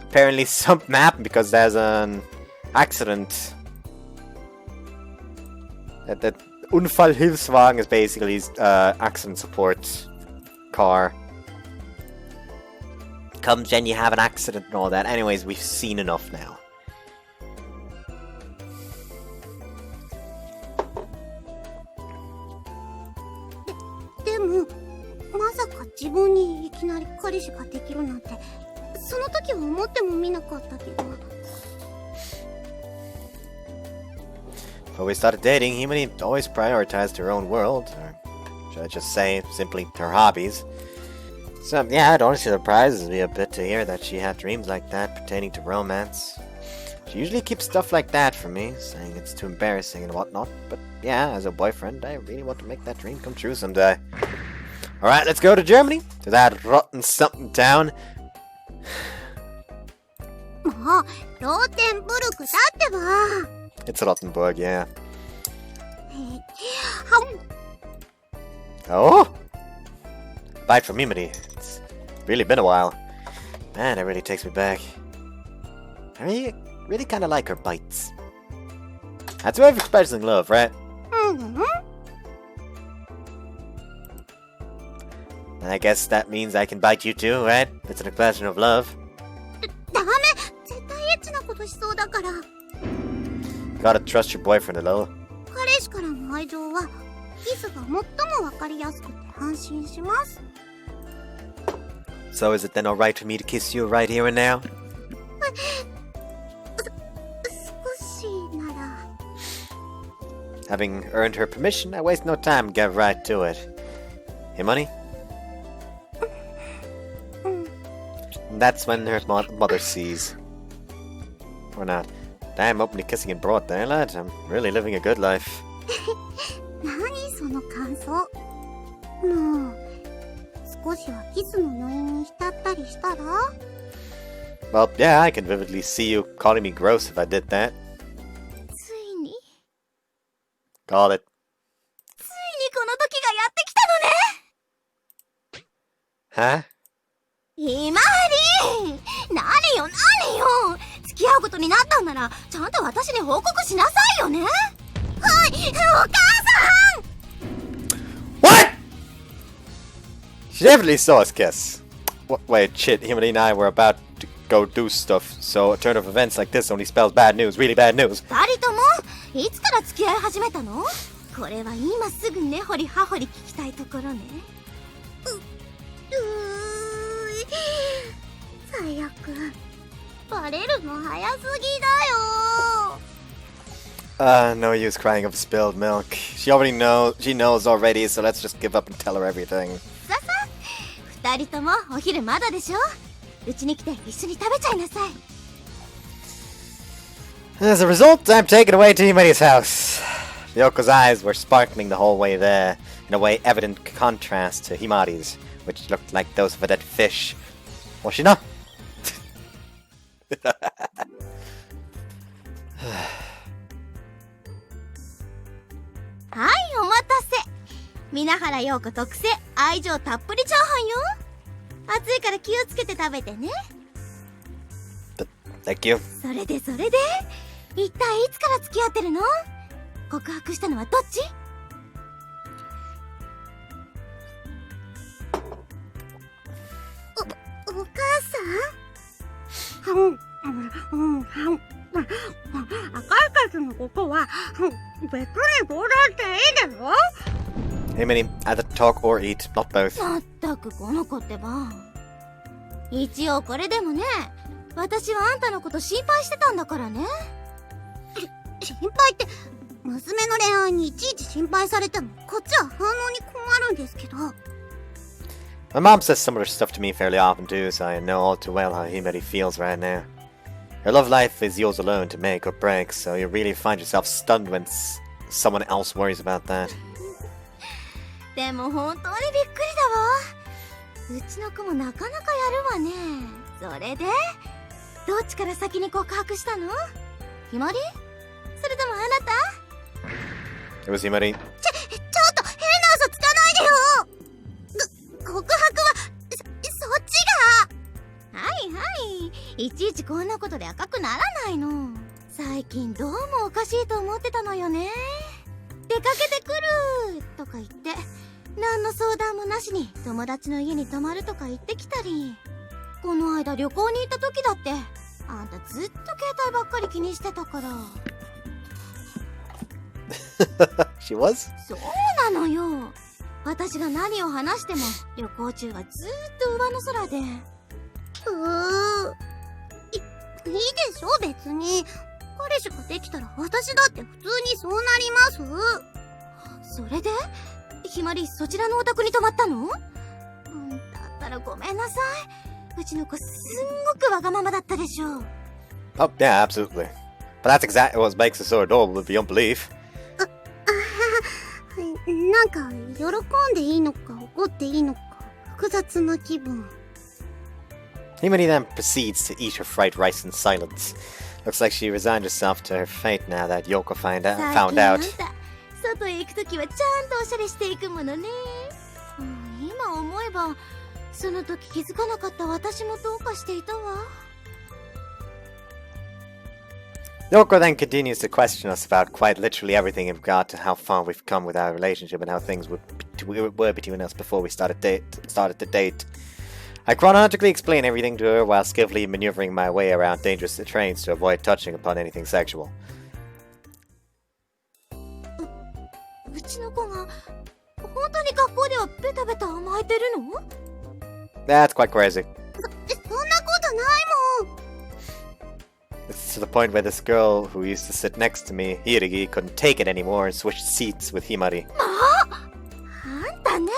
Apparently something happened because there's an accident. That Unfallhilfswagen is basically accident support car. Comes when you have an accident and all that. Anyways, we've seen enough now. When we started dating, Himari always prioritized her own world, or should I just say, simply her hobbies. So, yeah, it honestly surprises me a bit to hear that she had dreams like that pertaining to romance. She usually keeps stuff like that from me, saying it's too embarrassing and whatnot, but yeah, as a boyfriend, I really want to make that dream come true someday. Alright, let's go to Germany, to that rotten something town. It's Rottenburg, yeah. Oh! Bite from Himari. It's really been a while. Man, it really takes me back. I really kind of like her bites. That's a way of expressing love, right? And I guess that means I can bite you too, right? It's an expression of love. Gotta trust your boyfriend a little. So is it then alright for me to kiss you right here and now? Having earned her permission, I waste no time and get right to it. Hey, money? And that's when her mother sees. Or not. Damn, openly kissing in broad daylight. I'm really living a good life. 何その感想。もう少しはキスの余韻に浸ったりしたら？ Well, yeah, I can vividly see you calling me gross if I did that. ついに Call it. ついにこの時がやってきたのね。 Huh? ひまり、何よ何よ、付き合うことになったんならちゃんと私に報告しなさいよね。はい、お母さん。 What? She definitely saw us kiss. Wait, shit, Himari and I were about to go do stuff, so a turn of events like this only spells bad news, really bad news. 二人ともいつから付き合い始めたの？これは今すぐ根掘り葉掘り聞きたいところね。最悪。バレるの早すぎだよ。 No use crying over spilled milk. She knows already, so let's just give up and tell her everything. ささ、二人ともお昼まだでしょ。うちに来て一緒に食べちゃいなさい。 As a result, I'm taken away to Himari's house. Yoko's eyes were sparkling the whole way there, in a way evident contrast to Himari's, which looked like those of a dead fish. Was she not? はい、お待たせ。皆原陽子特製愛情たっぷりチャーハンよ。暑いから気をつけて食べてね。 Thank you. それで一体いつから付き合ってるの？告白したのはどっち？お母さん？赤いカスのことは別に相談していいだろ？ Himari, either talk or eat, not both. まったくこの子ってば。一応これでもね、私はあんたのこと心配してたんだからね。心配って、娘の恋愛にいちいち心配されてもこっちは反応に困るんですけど。 My mom says similar stuff to me fairly often too, so I know all too well how Himari feels right now. Her love life is yours alone to make or break, so you really find yourself stunned when someone else worries about that. でも本当にびっくりだわ。うちの子もなかなかやるわね。それでどっちから先に告白したの？ひまり？それともあなた？ It was Himari. ちょっと変な嘘つかないでよ。告白はそっちが。はいはい、いちいちこんなことで赤くならないの。最近どうもおかしいと思ってたのよね。出かけてくるとか言って何の相談もなしに友達の家に泊まるとか言ってきたり、この間旅行に行った時だってあんたずっと携帯ばっかり気にしてたから。She was? そうなのよ。私が何を話しても旅行中はずっと上の空で。いいでしょ別に。彼氏ができたら私だって普通にそうなります。それでひまりそちらのお宅に泊まったの？だったらごめんなさい。うちの子すんごくわがままだったでしょ。 Oh, yeah, absolutely. But that's exactly what makes it so adorable beyond belief. なんか喜んでいいのか怒っていいのか複雑な気分。 Himari then proceeds to eat her fried rice in silence. Looks like she resigned herself to her fate now that Yoko found out. 外へ行くときはちゃんとおしゃれしていくものね。今思えばその時気づかなかった私もどうかしていたわ。 Yoko then continues to question us about quite literally everything in regard to how far we've come with our relationship and how things were between us before we started to date. I chronologically explain everything to her while skillfully maneuvering my way around dangerous terrains to avoid touching upon anything sexual. うちの子が本当に学校ではベタベタ甘えてるの？ That's quite crazy. そんなことないもん。 It's to the point where this girl who used to sit next to me, Hirigi, couldn't take it anymore and switched seats with Himari. あんたね、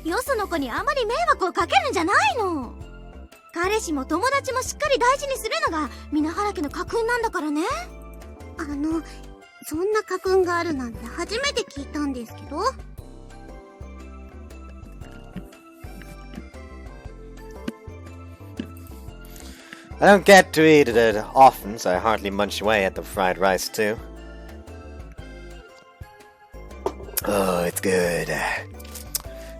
よその子にあまり迷惑をかけるんじゃないの。彼氏も友達もしっかり大事にするのが皆原家の家訓なんだからね。そんな家訓があるなんて初めて聞いたんですけど。I don't get to eat it often, so I hardly munch away at the fried rice too. Oh, it's good.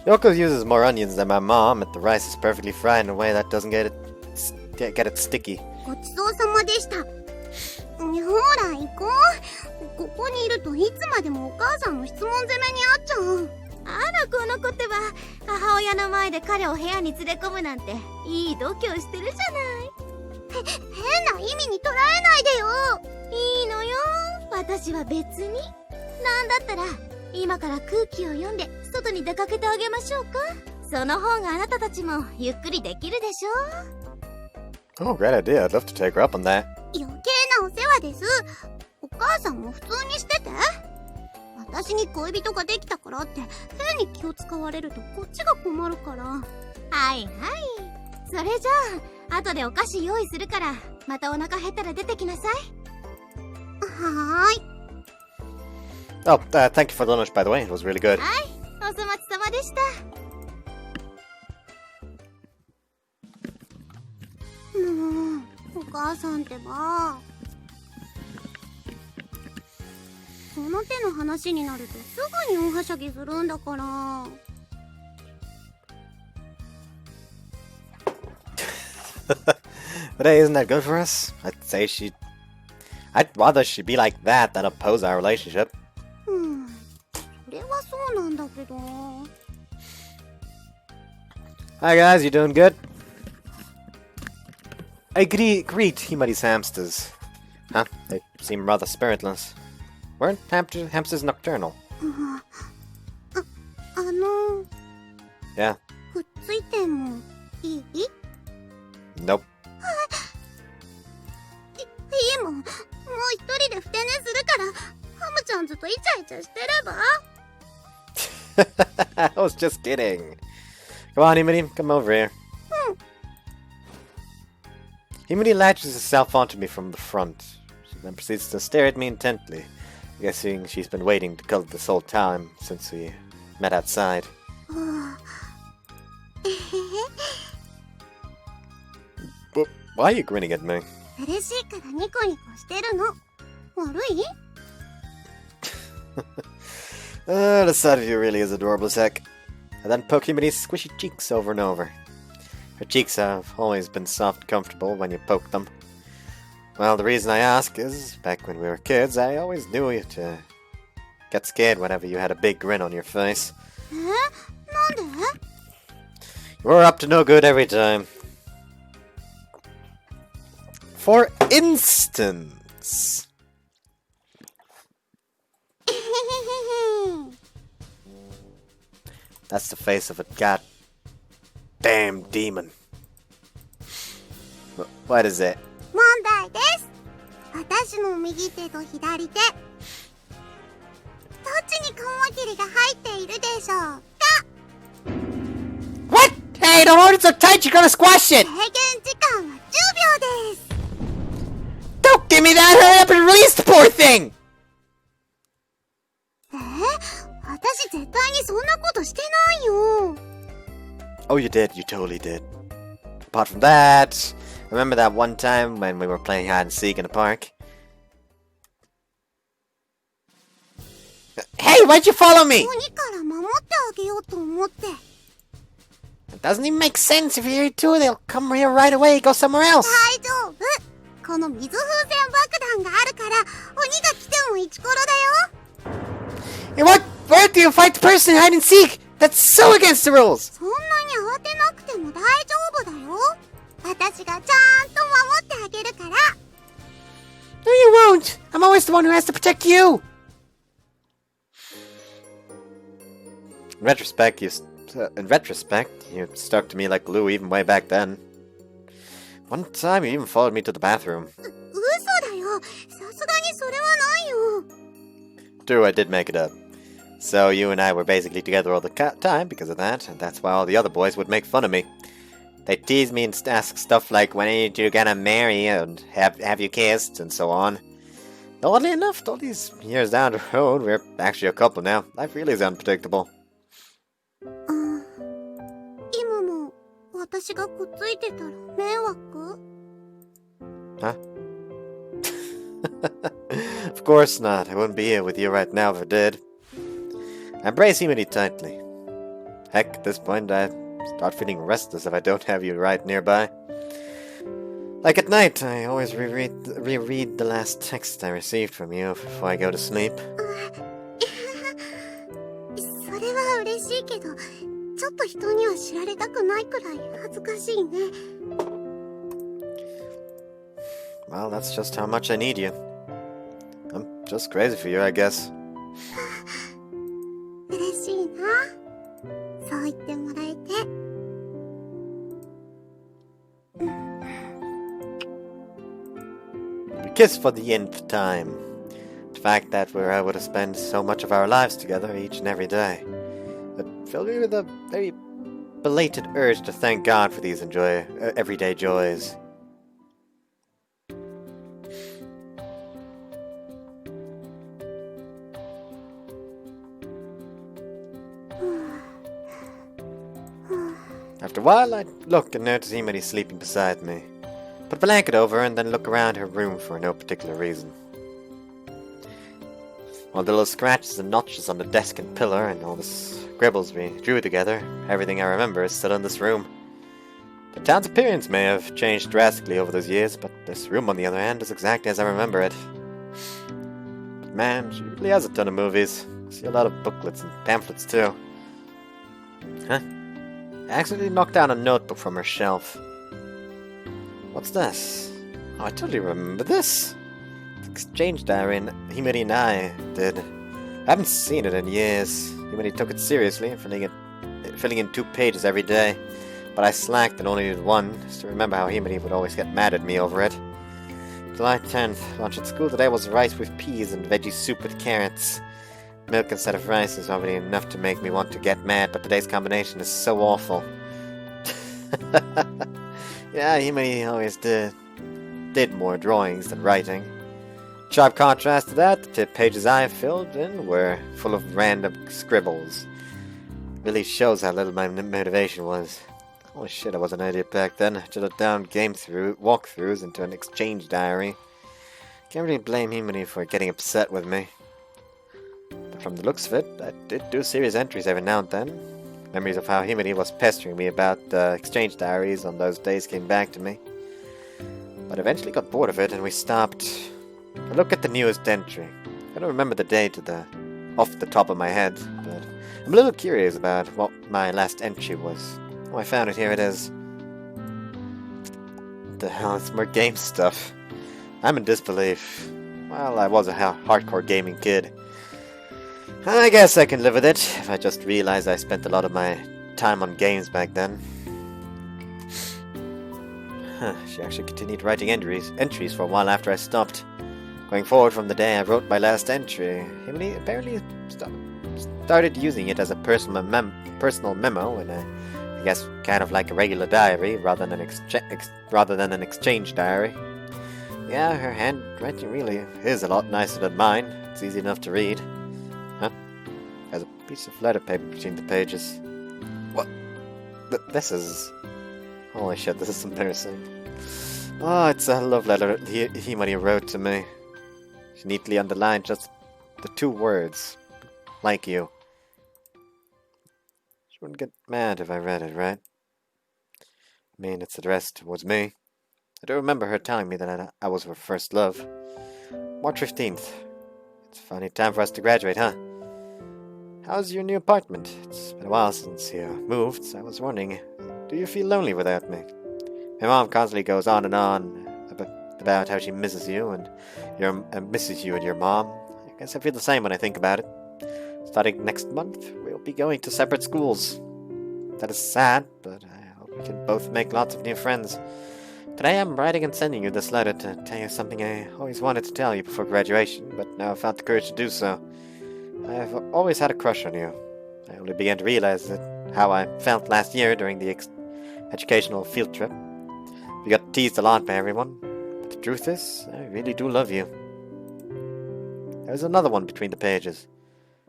Yoko uses more onions than my mom, and the rice is perfectly fried in a way that doesn't get it sticky. ごちそうさまでした。ほら行こう。ここにいるといつまでもお母さんの質問攻めにあっちゃう。あらこの子ってば、母親の前で彼を部屋に連れ込むなんていい度胸してるじゃない。変な意味に捉えないでよ。いいのよ、私は別に。なんだったら今から空気を読んで外に出かけてあげましょうか。その方があなたたちもゆっくりできるでしょ。 Oh, great idea. I'd love to take her up on that. 余計なお世話です。お母さんも普通にしてて。私に恋人ができたからって変に気を使われるとこっちが困るから。はいはい、それじゃあ後でお菓子用意するから、またお腹減ったら出てきなさい。はーい。 Oh, thank you for the lunch, by the way. It was really good. はい、お粗末様でした。お母さんってば。その手の話になるとすぐに大はしゃぎするんだから。But hey, isn't that good for us? I'd rather she be like that than oppose our relationship. それはそうなんだけど。 Hi guys, you doing good? I greet Himari's hamsters. Huh? They seem rather spiritless. Weren't hamsters nocturnal? Yeah. くっついてもいい？ Nope. いいもん。もう一人でふて寝するから、ハムちゃんずっとイチャイチャしてれば？ I was just kidding. Come on, Himari, come over here. Himari latches herself onto me from the front. She then proceeds to stare at me intently, guessing she's been waiting to cuddle this whole time since we met outside. But why are you grinning at me? 嬉しいからニコニコしてるの。悪い？ The sight of you really is adorable as heck. I then poke Himari's squishy cheeks over and over. Her cheeks have always been soft and comfortable when you poke them. Well, the reason I ask is, back when we were kids, I always knew you to get scared whenever you had a big grin on your face. なんで？ You were up to no good every time. For instance... That's the face of a goddamn demon. What is it? 問題です。私の右手と左手、どっちに雲霧が入っているでしょうか？ What? Hey, don't hold it so tight, you're gonna squash it! 制限時間は10秒です。 Don't give me that! Hurry up and release the poor thing! 私絶対にそんなことしてないよ。 Oh, you did. You totally did. Apart from that, remember that one time when we were playing hide and seek in the park? Hey, why'd you follow me? 鬼から守ってあげようと思って。 It doesn't even make sense. If you're here too, they'll come here right away. Go somewhere else. 大丈夫。この水風船爆弾があるから、鬼が来てもイチコロだよ。 Hey, what? Where do you fight the person in hide and seek? That's so against the rules. そんなに慌てなくても大丈夫だよ。私がちゃんと守ってあげるから。 No, you won't. I'm always the one who has to protect you. In retrospect, you stuck to me like glue even way back then. One time, you even followed me to the bathroom. 嘘だよ。さすがにそれはないよ。 True, I did make it up. So you and I were basically together all the time because of that, and that's why all the other boys would make fun of me. They tease me and ask stuff like, when are you gonna marry and have you kissed and so on. Oddly enough, all these years down the road, we're actually a couple now. Life really is unpredictable. 今も私がくっついてたら迷惑？ Huh? Of course not. I wouldn't be here with you right now if I did. I embrace Himari tightly. Heck, at this point, I start feeling restless if I don't have you right nearby. Like at night, I always reread the last text I received from you before I go to sleep. それは嬉しいけど、ちょっと人には知られたくないくらい恥ずかしいね。Well, that's just how much I need you. I'm just crazy for you, I guess. 嬉しいな。そう言ってもらえて。We kiss for the nth time. The fact that we're able to spend so much of our lives together each and every day. It filled me with a very belated urge to thank God for these everyday joys. After a while, I look and notice Himari sleeping beside me. Put a blanket over her and then look around her room for no particular reason. All the little scratches and notches on the desk and pillar and all the scribbles we drew together, everything I remember is still in this room. The town's appearance may have changed drastically over those years, but this room, on the other hand, is exactly as I remember it. But man, she really has a ton of movies. I see a lot of booklets and pamphlets too. Huh? I accidentally knocked down a notebook from her shelf. What's this? Oh, I totally remember this. The exchange diary Himari and I did. I haven't seen it in years. Himari took it seriously, filling in 2 pages every day. But I slacked and only did 1, just to remember how Himari would always get mad at me over it. July 10th. Lunch at school today was rice with peas and veggie soup with carrots. Milk instead of rice is already enough to make me want to get mad, but today's combination is so awful. Yeah, Himari always did more drawings than writing. Sharp contrast to that, the tip pages I filled in were full of random scribbles. Really shows how little my motivation was. Holy shit, I was an idiot back then. I jotted down walkthroughs into an exchange diary. Can't really blame Himari for getting upset with me. But from the looks of it, I did do serious entries every now and then. Memories of how Himari was pestering me about exchange diaries on those days came back to me. But eventually got bored of it and we stopped. I look at the newest entry. I don't remember the date off the top of my head, but I'm a little curious about what my last entry was. Oh, I found it. Here it is. What the hell? It's more game stuff. I'm in disbelief. Well, I was a hardcore gaming kid. I guess I can live with it, if I just realized I spent a lot of my time on games back then. She actually continued writing entries for a while after I stopped. Going forward from the day I wrote my last entry, Himari apparently started using it as a personal memo, and I guess kind of like a regular diary rather than an exchange diary. Yeah, her handwriting really is a lot nicer than mine. It's easy enough to read. Huh? There's a piece of letter paper between the pages. What? This is... Holy shit, this is embarrassing. Oh, it's a love letter Himari wrote to me. She neatly underlined just the 2 words. Like you. She wouldn't get mad if I read it, right? I mean, it's addressed towards me. I do remember her telling me that I was her first love. March 15th. It's finally time for us to graduate, huh? How's your new apartment? It's been a while since you moved, so I was wondering, do you feel lonely without me? My mom constantly goes on and on about how she misses you and your mom. I guess I feel the same when I think about it. Starting next month, we'll be going to separate schools. That is sad, but I hope we can both make lots of new friends. Today I'm writing and sending you this letter to tell you something I always wanted to tell you before graduation, but now I've found the courage to do so. I have always had a crush on you. I only began to realize how I felt last year during the educational field trip. We got teased a lot by everyone. But the truth is, I really do love you. There's another one between the pages.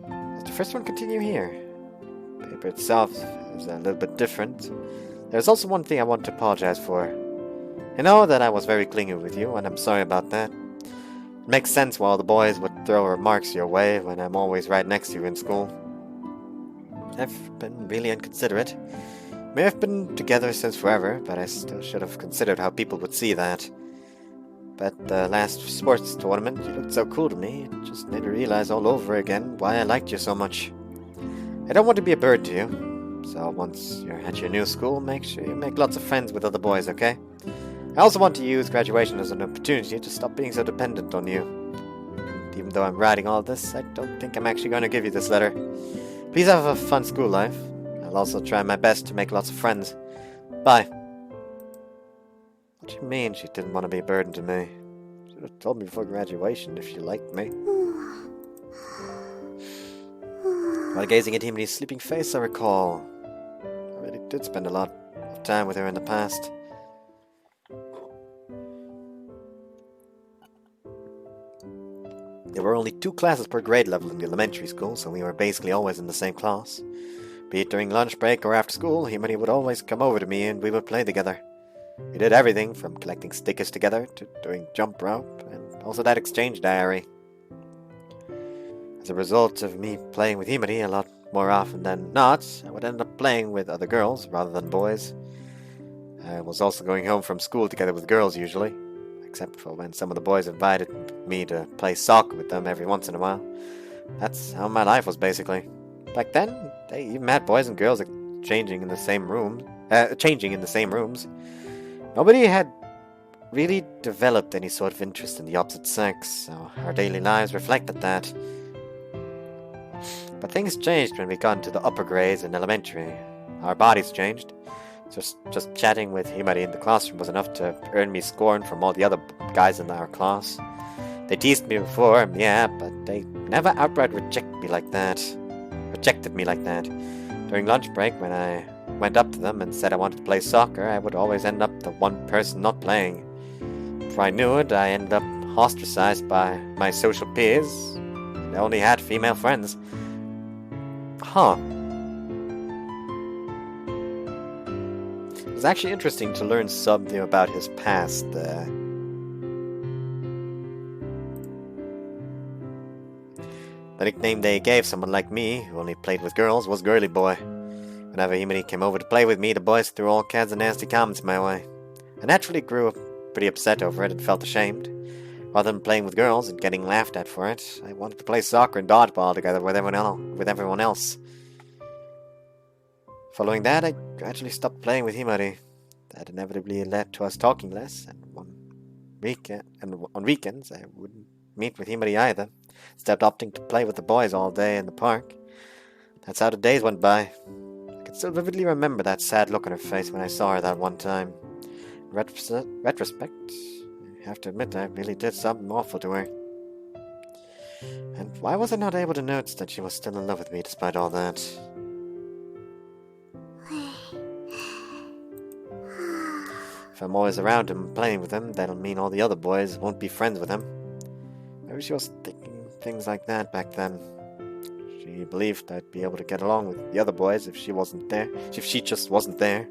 Does the first one continue here? The paper itself is a little bit different. There's also one thing I want to apologize for. I know that I was very clingy with you, and I'm sorry about that. It makes sense why all the boys would throw remarks your way when I'm always right next to you in school. I've been really inconsiderate. May have been together since forever, but I still should have considered how people would see that. But the last sports tournament, you looked so cool to me, it just made me realize all over again why I liked you so much. I don't want to be a burden to you, so once you're at your new school, make sure you make lots of friends with other boys, okay? I also want to use graduation as an opportunity to stop being so dependent on you. And even though I'm writing all this, I don't think I'm actually going to give you this letter. Please have a fun school life. I'll also try my best to make lots of friends. Bye. What do you mean she didn't want to be a burden to me? She should have told me before graduation if she liked me. While gazing at Himari's sleeping face, I recall I really did spend a lot of time with her in the past. There were only 2 classes per grade level in the elementary school, so we were basically always in the same class. Be it during lunch break or after school, Himari would always come over to me and we would play together. We did everything from collecting stickers together to doing jump rope, and also that exchange diary. As a result of me playing with Himari a lot more often than not, I would end up playing with other girls rather than boys. I was also going home from school together with girls usually, except for when some of the boys invited me to play soccer with them every once in a while. That's how my life was basically. Back then, they even had boys and girls changing in the same rooms. Nobody had really developed any sort of interest in the opposite sex, so our daily lives reflected that. But things changed when we got into the upper grades in elementary. Our bodies changed. Just chatting with Himari in the classroom was enough to earn me scorn from all the other guys in our class. They teased me before, yeah, but they never outright rejected me like that. During lunch break, when I went up to them and said I wanted to play soccer, I would always end up the one person not playing. Before I knew it, I ended up ostracized by my social peers. I only had female friends. Huh. It was actually interesting to learn something about his past. The nickname they gave someone like me, who only played with girls, was Girly Boy. Whenever Himari came over to play with me, the boys threw all kinds of nasty comments my way. I naturally grew pretty upset over it and felt ashamed. Rather than playing with girls and getting laughed at for it, I wanted to play soccer and dodgeball together with everyone else. Following that, I gradually stopped playing with Himari. That inevitably led to us talking less, and on weekends I wouldn't meet with Himari either. Instead opting to play with the boys all day in the park. That's how the days went by. I can still vividly remember that sad look on her face when I saw her that one time. In retrospect, I have to admit I really did something awful to her. And why was I not able to notice that she was still in love with me despite all that? If I'm always around him playing with him, that'll mean all the other boys won't be friends with him. Maybe she was thinking things like that back then. She believed I'd be able to get along with the other boys if she just wasn't there.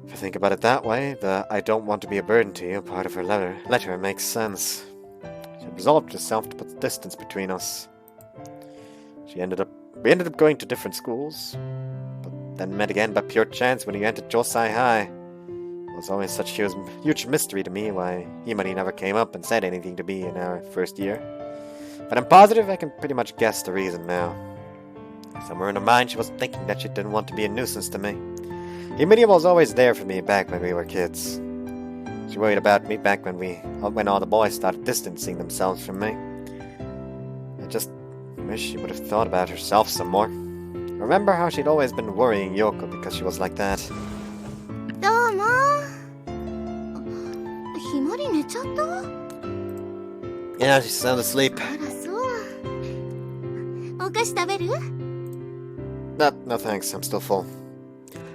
If I think about it that way, the I don't want to be a burden to you part of her letter makes sense. She had resolved herself to put distance between us. We ended up going to different schools, but then met again by pure chance when we entered Josai High. It was always such a huge mystery to me why Himari never came up and said anything to me in our first year. But I'm positive I can pretty much guess the reason now. Somewhere in her mind she was thinking that she didn't want to be a nuisance to me. Himari was always there for me back when we were kids. She worried about me back when all the boys started distancing themselves from me. I just wish she would have thought about herself some more. Remember how she'd always been worrying Yoko because she was like that. どうも。ひまり寝ちゃった？ Yeah, she's sound asleep. あらそう。お菓子食べる？ No thanks, I'm still full.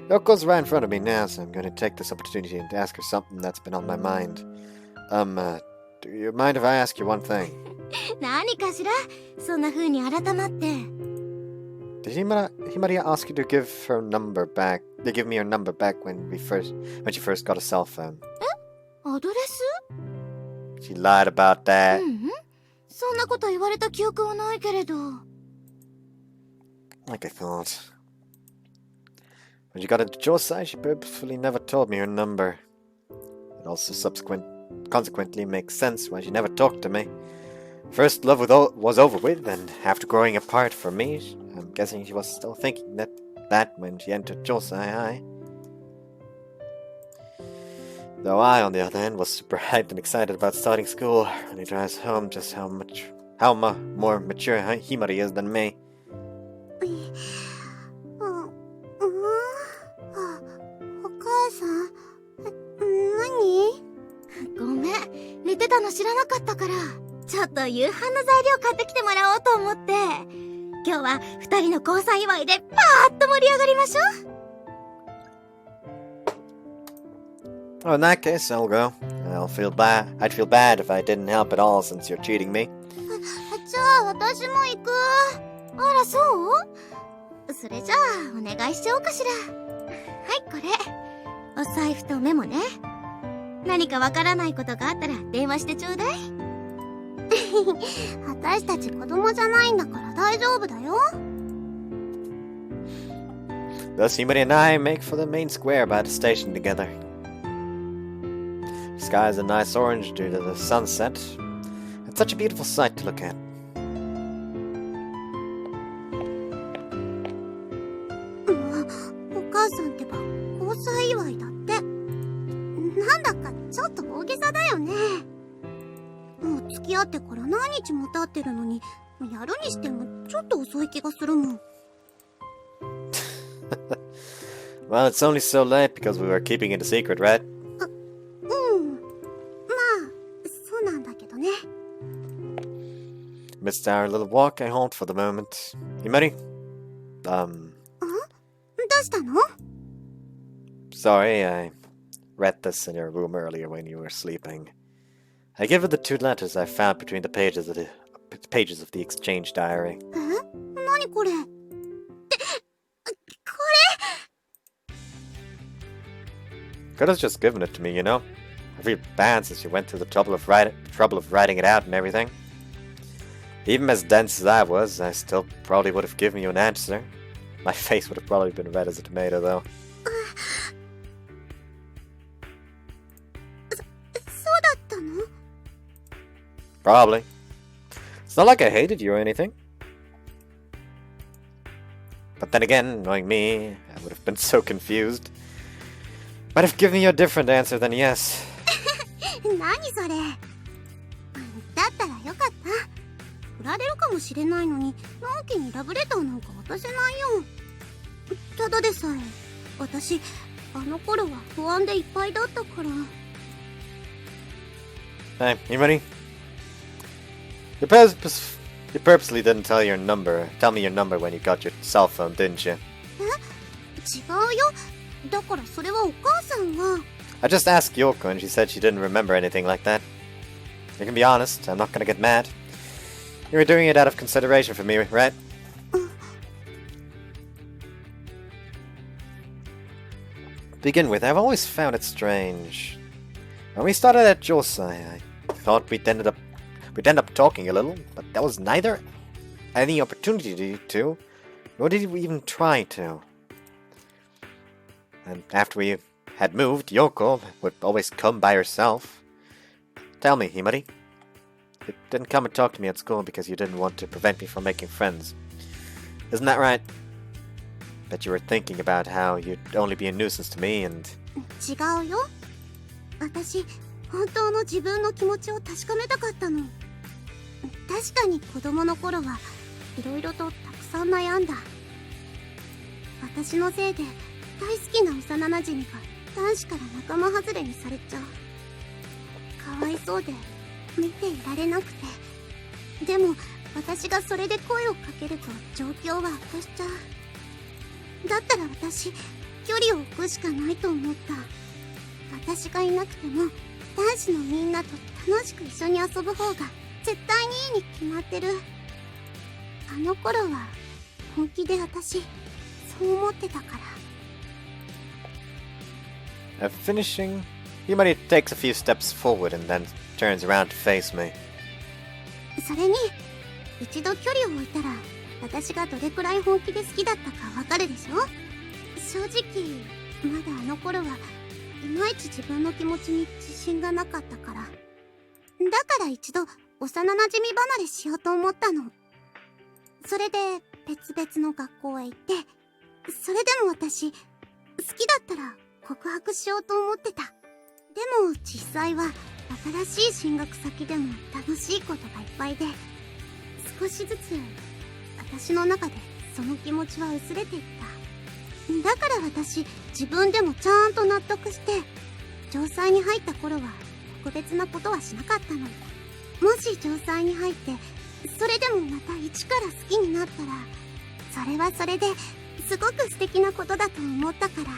Yoko's right in front of me now, so I'm going to take this opportunity to ask her something that's been on my mind. Do you mind if I ask you one thing? 何かしら？そんな風に改まって。Did Himari ask you to give her number back? To give me her number back when she first got a cell phone? アドレス？ She lied about that. そんなこと言われた記憶はないけれど。Like I thought. When she got into Josai, she purposefully never told me her number. It also consequently makes sense why she never talked to me. First love was over with, and after growing apart from me, I'm guessing she was still thinking that when she entered Josai. Though I, on the other hand, was super hyped and excited about starting school, and he drives home just how more mature Himari is than me. お母さん？何？ごめん、寝てたの知らなかったから、ちょっと夕飯の材料買ってきてもらおうと思って。今日は二人の交際祝いでパーッと盛り上がりましょう。Oh, in that case, I'll go. I'd feel bad if I didn't help at all since you're cheating me. じゃあ私も行く。あら、そう？それじゃあお願いしちゃおうかしら。はい、これ。お財布とメモね。何かわからないことがあったら電話してちょうだい。私たち子供じゃないんだから大丈夫だよ。Thus, Himari and I make for the main square by the station together. The sky is a nice orange due to the sunset. It's such a beautiful sight to look at. お母さんってば交際祝いだって。なんだかちょっと大げさだよね。もう付き合ってから何日も経ってるのに、やるにしてもちょっと遅い気がするもん。Well, it's only so late because we were keeping it a secret, right? まあ、そうなんだけどね。Amidst our little walk, I halt for the moment. Himari? どうしたの？ Sorry, I read this in your room earlier when you were sleeping. I give her the 2 letters I found between the pages of the exchange diary. 何これ？これ？ Could have just given it to me, you know? I feel bad since you went through the trouble of writing it out and everything. Even as dense as I was, I still probably would have given you an answer. My face would have probably been red as a tomato, though. そうだったの？ Probably. It's not like I hated you or anything. But then again, knowing me, I would have been so confused. Might have given you a different answer than yes. 何それ？だったらよかった。振られるかもしれないのに、直樹にラブレターなんか渡せないよ。ただでさえ、私、あの頃は不安でいっぱいだったから。Hey, Himari? You purposely didn't tell me your number when you got your cell phone, didn't you? 違うよ。だからそれはお母さんが。I just asked Yoko and she said she didn't remember anything like that. You can be honest, I'm not gonna get mad. You were doing it out of consideration for me, right? To begin with, I've always found it strange. When we started at Josai, I thought we'd end up talking a little, but there was neither any opportunity to, nor did we even try to. And after we had moved, Yoko would always come by herself. Tell me, Himari. You didn't come and talk to me at school because you didn't want to prevent me from making friends. Isn't that right? Bet you were thinking about how you'd only be a nuisance to me and... 違うよ。私、本当の自分の気持ちを確かめたかったの。確かに子供の頃はいろいろとたくさん悩んだ。私のせいで大好きな幼なじみが男子から仲間外れにされちゃう。かわいそうで見ていられなくて。でも私がそれで声をかけると状況は悪化しちゃう。だったら私距離を置くしかないと思った。私がいなくても男子のみんなと楽しく一緒に遊ぶ方が絶対にいいに決まってる。あの頃は本気で私そう思ってたから。 Finishing, Himari takes a few steps forward and then turns around to face me. それに一度距離を置いたら私がどれくらい本気で好きだったかわかるでしょ。正直まだあの頃はいまいち自分の気持ちに自信がなかったから。だから一度幼なじみ離れしようと思ったの。それで別々の学校へ行って、それでも私好きだったら告白しようと思ってた。でも実際は新しい進学先でも楽しいことがいっぱいで、少しずつ私の中でその気持ちは薄れていった。だから私自分でもちゃんと納得して、城西に入った頃は特別なことはしなかったの。もし城西に入ってそれでもまた一から好きになったら、それはそれですごく素敵なことだと思ったから。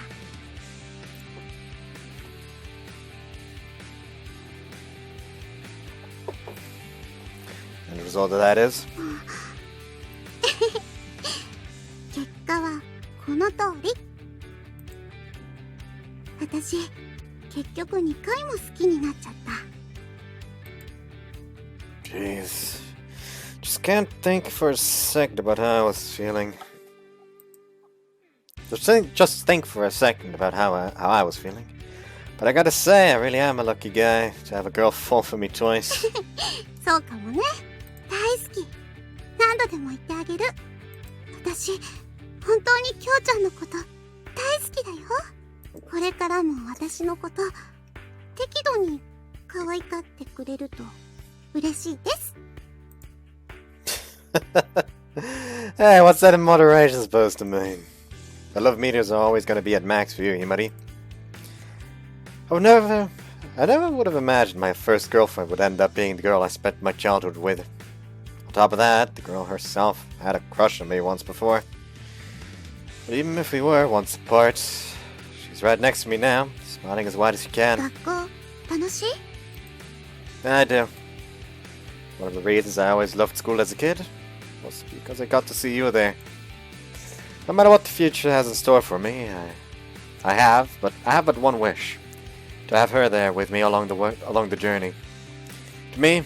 And the result of that is? 結果はこの通り。私結局2回も好きになっちゃった。 Jeez. Just can't think for a second about how I was feeling. Just think for a second about how I was feeling. But I gotta say, I really am a lucky guy to have a girl fall for me twice. そうかもね。大好き。何度でも言ってあげる。私本当にきょうちゃんのこと大好きだよ。これからも私のこと適度に可愛がってくれると嬉しいです。Hey, what's that in moderation supposed to mean? The love meters are always going to be at max for you, Himari. I never would have imagined my first girlfriend would end up being the girl I spent my childhood with. On top of that, the girl herself had a crush on me once before. But even if we were once apart, she's right next to me now, smiling as wide as she can. 学校楽しい？ I do. One of the reasons I always loved school as a kid was because I got to see you there. No matter what the future has in store for me, I have but one wish: to have her there with me along the journey. To me,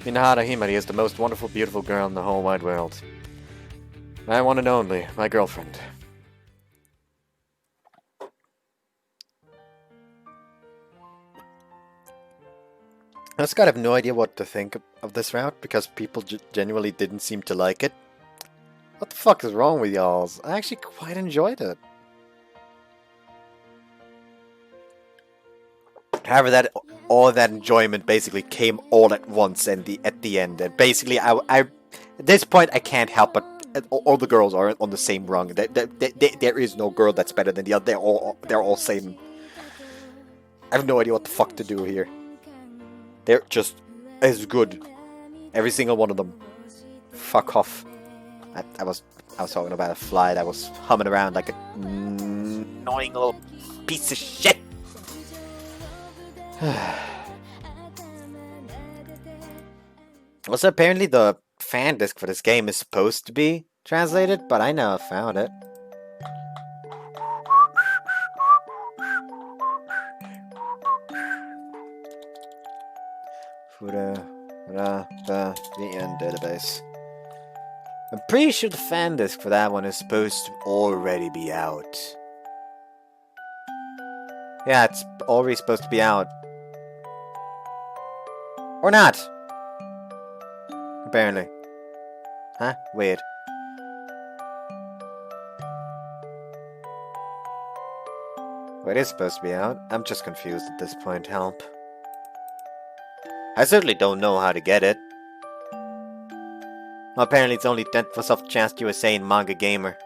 Minahara Himari is the most wonderful, beautiful girl in the whole wide world. My one and only, my girlfriend. I just have no idea what to think of this route because people genuinely didn't seem to like it. What the fuck is wrong with y'all? I actually quite enjoyed it. However, all that enjoyment basically came all at once and at the end. And basically, I at this point I can't help but all the girls are on the same rung. There is no girl that's better than the other. They're all same. I have no idea what the fuck to do here. They're just as good. Every single one of them. Fuck off. I was talking about a fly that was humming around like a annoying little piece of shit. Also, apparently the fan disc for this game is supposed to be translated, but I never found it. Fureraba VN database. I'm pretty sure the fan disc for that one is supposed to already be out. Yeah, it's already supposed to be out. Or not! Apparently. Huh? Weird. Well, it is supposed to be out. I'm just confused at this point. Help. I certainly don't know how to get it. Well, apparently it's only 10th for Soft Chance USA and Manga Gamer.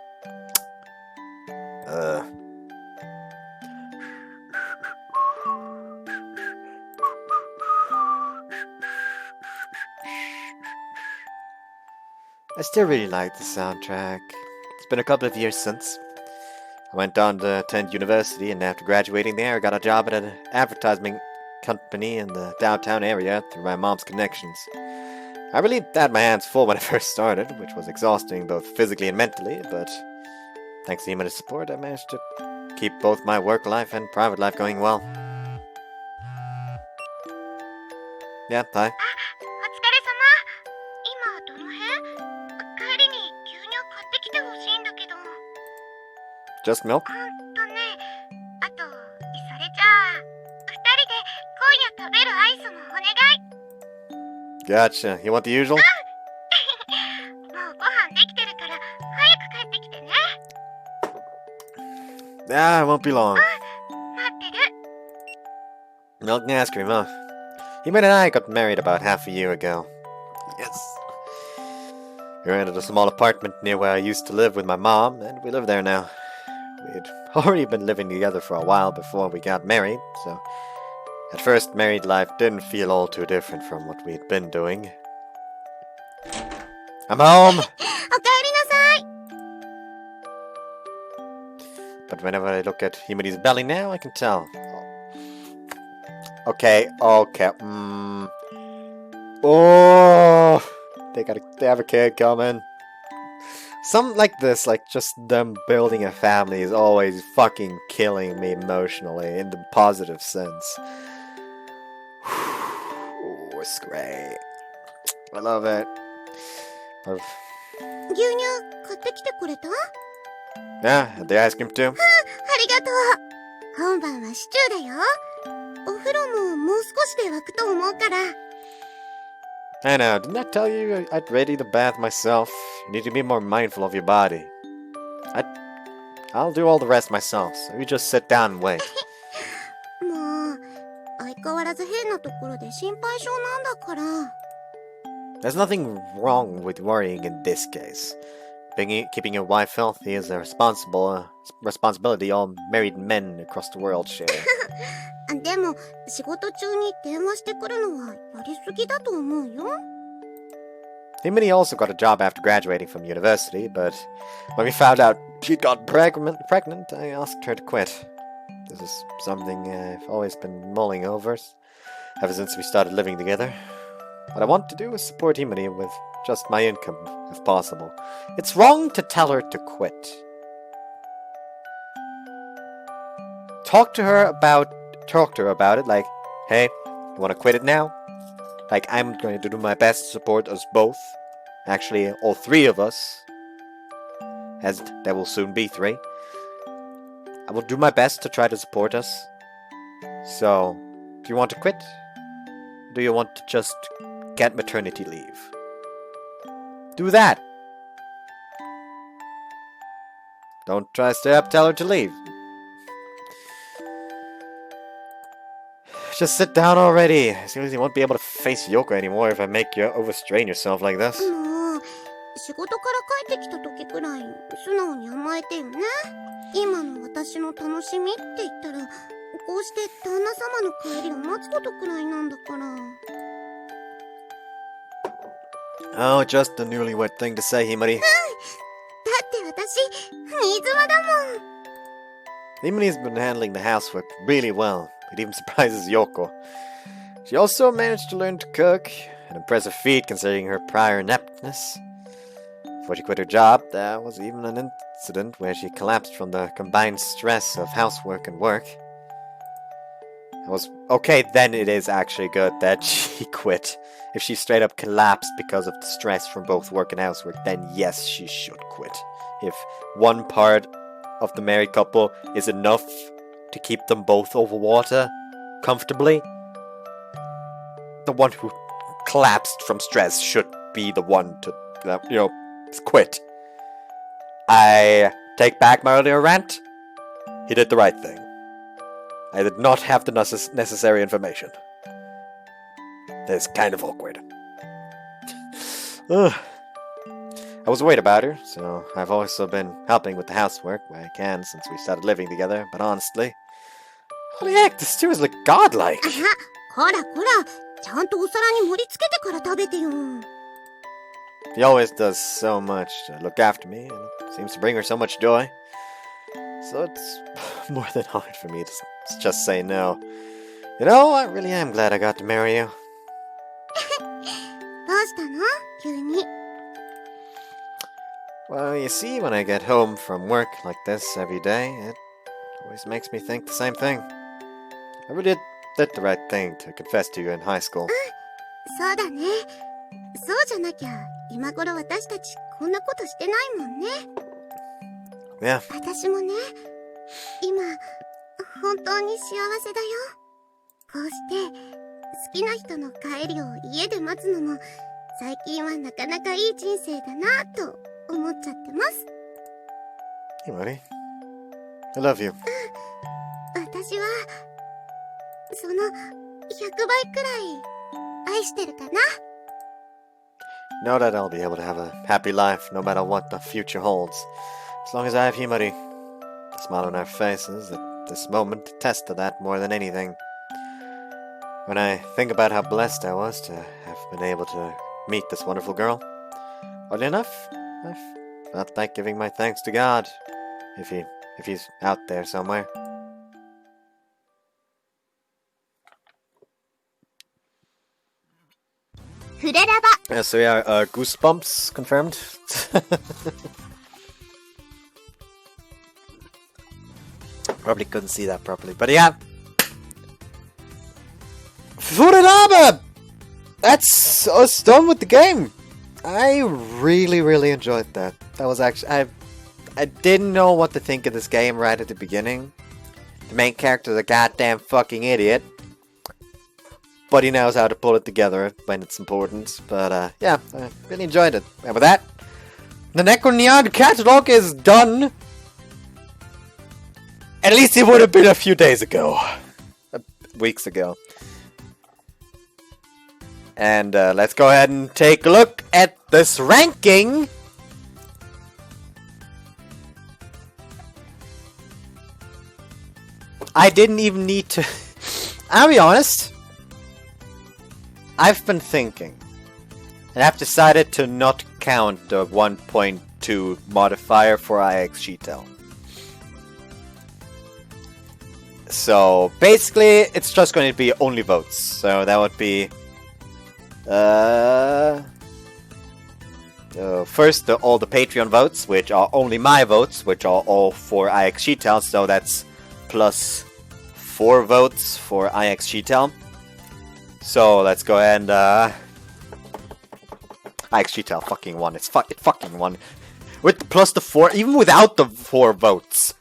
I still really like the soundtrack. It's been a couple of years since. I went on to attend university, and after graduating there, I got a job at an advertising company in the downtown area through my mom's connections. I really had my hands full when I first started, which was exhausting both physically and mentally, but thanks to Himari's support, I managed to keep both my work life and private life going well. Yeah, hi. お疲れ様。今どの辺？帰りに牛乳買ってきてほしいんだけど。 Just milk? あと、それじゃあ、二人で今夜食べるアイスもお願い。 Gotcha. You want the usual? もうご飯できてるから早く帰ってきてね。 Ah, it won't be long. 待ってる。 Milk and ice cream, huh? Himari and I got married about half a year ago. Yes. We rented a small apartment near where I used to live with my mom, and we live there now. We'd already been living together for a while before we got married, so at first married life didn't feel all too different from what we'd been doing. I'm home! おかえりなさい。 But whenever I look at Himari's belly now, I can tell. Okay. Oh, they have a kid coming. Something like this, like just them building a family, is always fucking killing me emotionally in the positive sense. Ooh, it's great. I love it. 牛乳買ってきてくれた？ Yeah, the ice cream too. ありがとう。本番はシチューだよ。お風呂ももう少しで沸くと思うから。 I know, didn't I tell you I'd ready the bath myself? You need to be more mindful of your body. I'll do all the rest myself, so you just sit down and wait. もう、相変わらず変なところで心配性なんだから。 There's nothing wrong with worrying in this case. Keeping your wife healthy is a responsibility all married men across the world share. でも、仕事中に電話してくるのはやりすぎだと思うよ。 Himari also got a job after graduating from university, but when we found out she'd got pregnant, I asked her to quit. This is something I've always been mulling over ever since we started living together. What I want to do is support Himari with just my income, if possible. It's wrong to tell her to quit. Talk to her about it, like, hey, you want to quit it now? Like, I'm going to do my best to support us both. Actually, all three of us. As there will soon be 3. I will do my best to try to support us. So, do you want to quit? Do you want to just get maternity leave? Do that! Don't try to stay up, tell her to leave. Just sit down already. Seriously, you won't be able to face Yoko anymore if I make you overstrain yourself like this. もう、仕事から帰ってきた時くらい素直に甘えてよね。今の私の楽しみって言ったら、こうして旦那様の帰りを待つことくらいなんだから。 Oh, just a newlywed thing to say, Himari. だって私、水場だもん。 Himari's been handling the housework really well. It even surprises Yoko. She also managed to learn to cook, an impressive feat considering her prior ineptness. Before she quit her job, there was even an incident where she collapsed from the combined stress of housework and work. Okay, then it is actually good that she quit. If she straight up collapsed because of the stress from both work and housework, then yes, she should quit. If one part of the married couple is enough to keep them both over water comfortably, the one who collapsed from stress should be the one to, quit. I take back my earlier rant. He did the right thing. I did not have the necessary information. It's kind of awkward. Ugh. I was worried about her, so I've also been helping with the housework where I can since we started living together, but honestly, holy heck, this stew is like godlike. ほらほら、ちゃんとお皿に盛り付けてから食べてよ。 He always does so much to look after me, and it seems to bring her so much joy. So it's more than hard for me to just say no. You know, I really am glad I got to marry you. どうしたの急に。 Well, you see, when I get home from work like this every day, it always makes me think the same thing. I really did the right thing to confess to you in high school. そうだね。そうじゃなきゃ、今頃私たちこんなことしてないもんね。 Yeah, 私もね、今、本当に幸せだよ。こうして、好きな人の帰りを家で待つのも、最近はなかなかいい人生だなぁと思っちゃってます。 Himari, I love you. 私は、その、100倍くらい、愛してるかな。 Know that I'll be able to have a happy life no matter what the future holds. As long as I have Himari. The smile on our faces at this moment attest to that more than anything. When I think about how blessed I was to have been able to meet this wonderful girl, oddly enough, I felt like giving my thanks to God, if he's out there somewhere. Fureraba. So yeah, goosebumps confirmed. Probably couldn't see that properly, but yeah. Fureraba! That's us done with the game. I really enjoyed that. That was actually I didn't know what to think of this game right at the beginning. The main character's a goddamn fucking idiot. But he knows how to pull it together when it's important. But yeah, I really enjoyed it. And with that, the Necronian catalog is done. At least it would have been a few days ago. Weeks ago. And let's go ahead and take a look at this ranking. I didn't even need to... I'll be honest. I've been thinking. And I've decided to not count the 1.2 modifier for IX Sheetel. So basically, it's just going to be only votes. So that would be... first, all the Patreon votes, which are only my votes, which are all for IX Sheetel, so that's plus 4 votes for IX Sheetel. So let's go ahead and IX Sheetel fucking won. It fucking won. With plus the 4, even without the 4 votes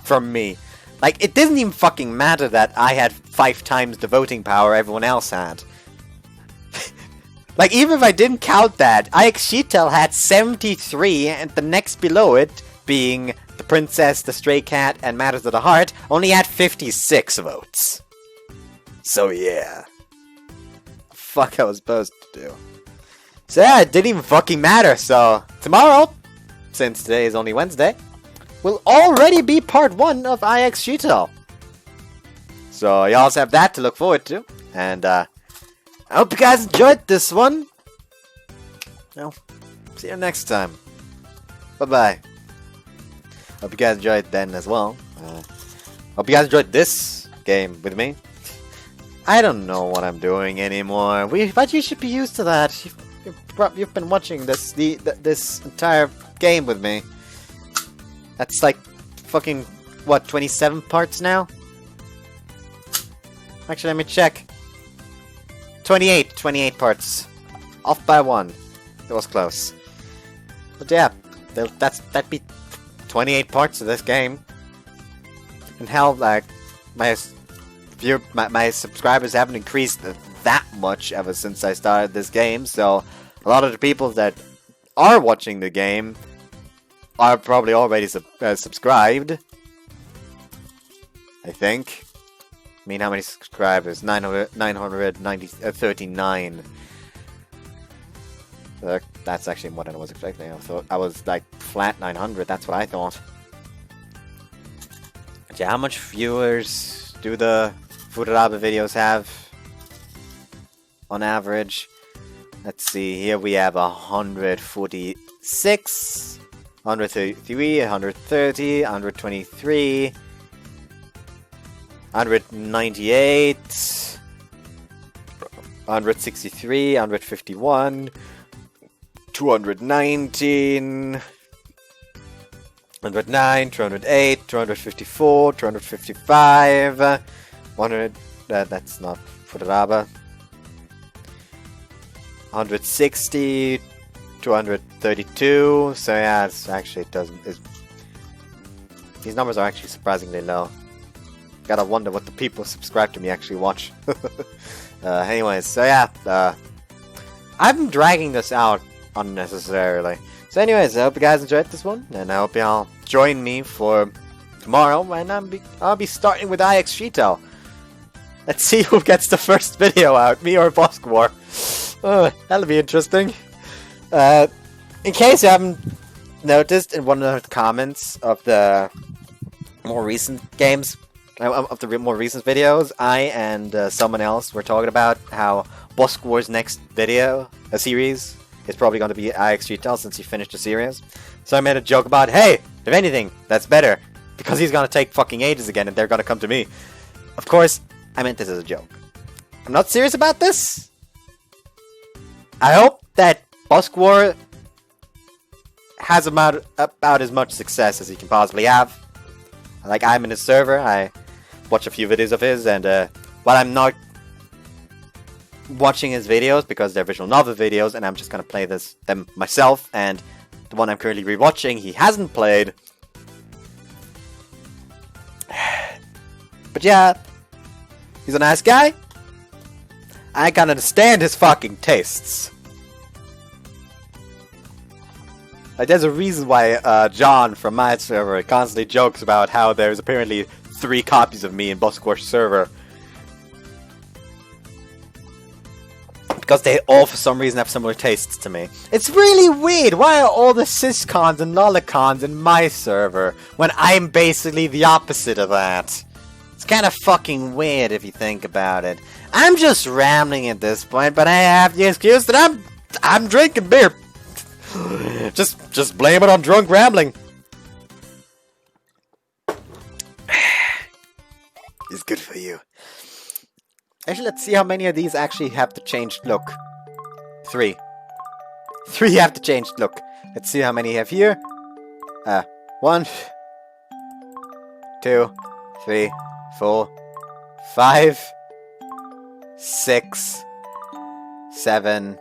from me. Like, it doesn't even fucking matter that I had 5 times the voting power everyone else had. Like, even if I didn't count that, IX Sheetel had 73, and the next below it, being the Princess, the Stray Cat, and Matters of the Heart, only had 56 votes. So yeah. Fuck I was supposed to do. So yeah, it didn't even fucking matter, so tomorrow, since today is only Wednesday, will already be part 1 of IX Sheetel. So you also have that to look forward to, and I hope you guys enjoyed this one. Well, see you next time. Bye-bye. Hope you guys enjoyed then as well. Hope you guys enjoyed this game with me. I don't know what I'm doing anymore. But you should be used to that. You've been watching this entire game with me. That's like fucking what, 27 parts now? Actually, let me check. 28 parts. Off by 1. It was close. But yeah, that'd be 28 parts of this game. And hell, like, my subscribers haven't increased that much ever since I started this game, so a lot of the people that are watching the game are probably already subscribed. I think. I mean, how many subscribers? 939. That's actually more than I was expecting. I thought I was like flat 900. That's what I thought. Yeah, how much viewers do the Fureraba videos have on average? Let's see. Here we have 146. 133, 130, 123, 198, 163, 151, 219, 109, 208, 254, 255, 100, that's not Fureraba, 160, 232, so yeah, it's actually, it doesn't, these numbers are actually surprisingly low. Gotta wonder what the people who subscribe to me actually watch. Anyways, so yeah, I've been dragging this out unnecessarily. So anyways, I hope you guys enjoyed this one, and I hope y'all join me for tomorrow, when I'll be starting with IX Shito. Let's see who gets the first video out, me or Bosk War. That'll be interesting. In case you haven't noticed, in one of the comments of the more recent games, of the more recent videos, I and someone else were talking about how Bosk War's next video, a series, is probably going to be IX Shito since he finished the series. So I made a joke about, hey, if anything, that's better, because he's going to take fucking ages again and they're going to come to me. Of course, I meant this as a joke. I'm not serious about this. I hope that Bosk War has about as much success as he can possibly have. Like, I'm in his server, I watch a few videos of his, and while I'm not watching his videos because they're visual novel videos, and I'm just gonna play them myself, and the one I'm currently rewatching he hasn't played. But yeah, he's a nice guy. I can understand his fucking tastes. Like, there's a reason why John from my server constantly jokes about how there's apparently 3 copies of me in Bosk War's server. Because they all, for some reason, have similar tastes to me. It's really weird. Why are all the syscons and lolicons in my server when I'm basically the opposite of that? It's kind of fucking weird if you think about it. I'm just rambling at this point, but I have the excuse that I'm drinking beer. Just blame it on drunk rambling. It's good for you. Actually, let's see how many of these actually have the changed look. 3. 3 have the changed look. Let's see how many you have here. 1, 2, 3, 4, 5, 6, 7,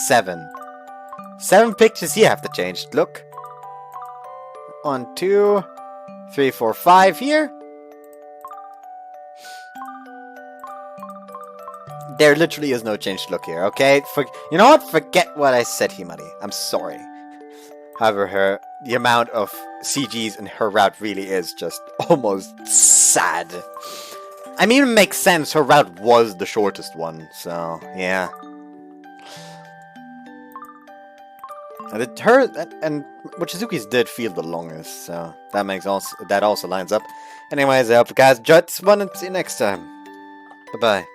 7. 7 pictures here have the changed look. 1, 2, 3, 4, 5 here. There literally is no changed look here, okay? You know what? Forget what I said, Himari. I'm sorry. However, the amount of CGs in her route really is just almost sad. I mean, it makes sense. Her route was the shortest one, so yeah. And Mochizuki's did feel the longest, so that also lines up. Anyways, I hope you guys enjoyed this one, and see you next time. Bye-bye.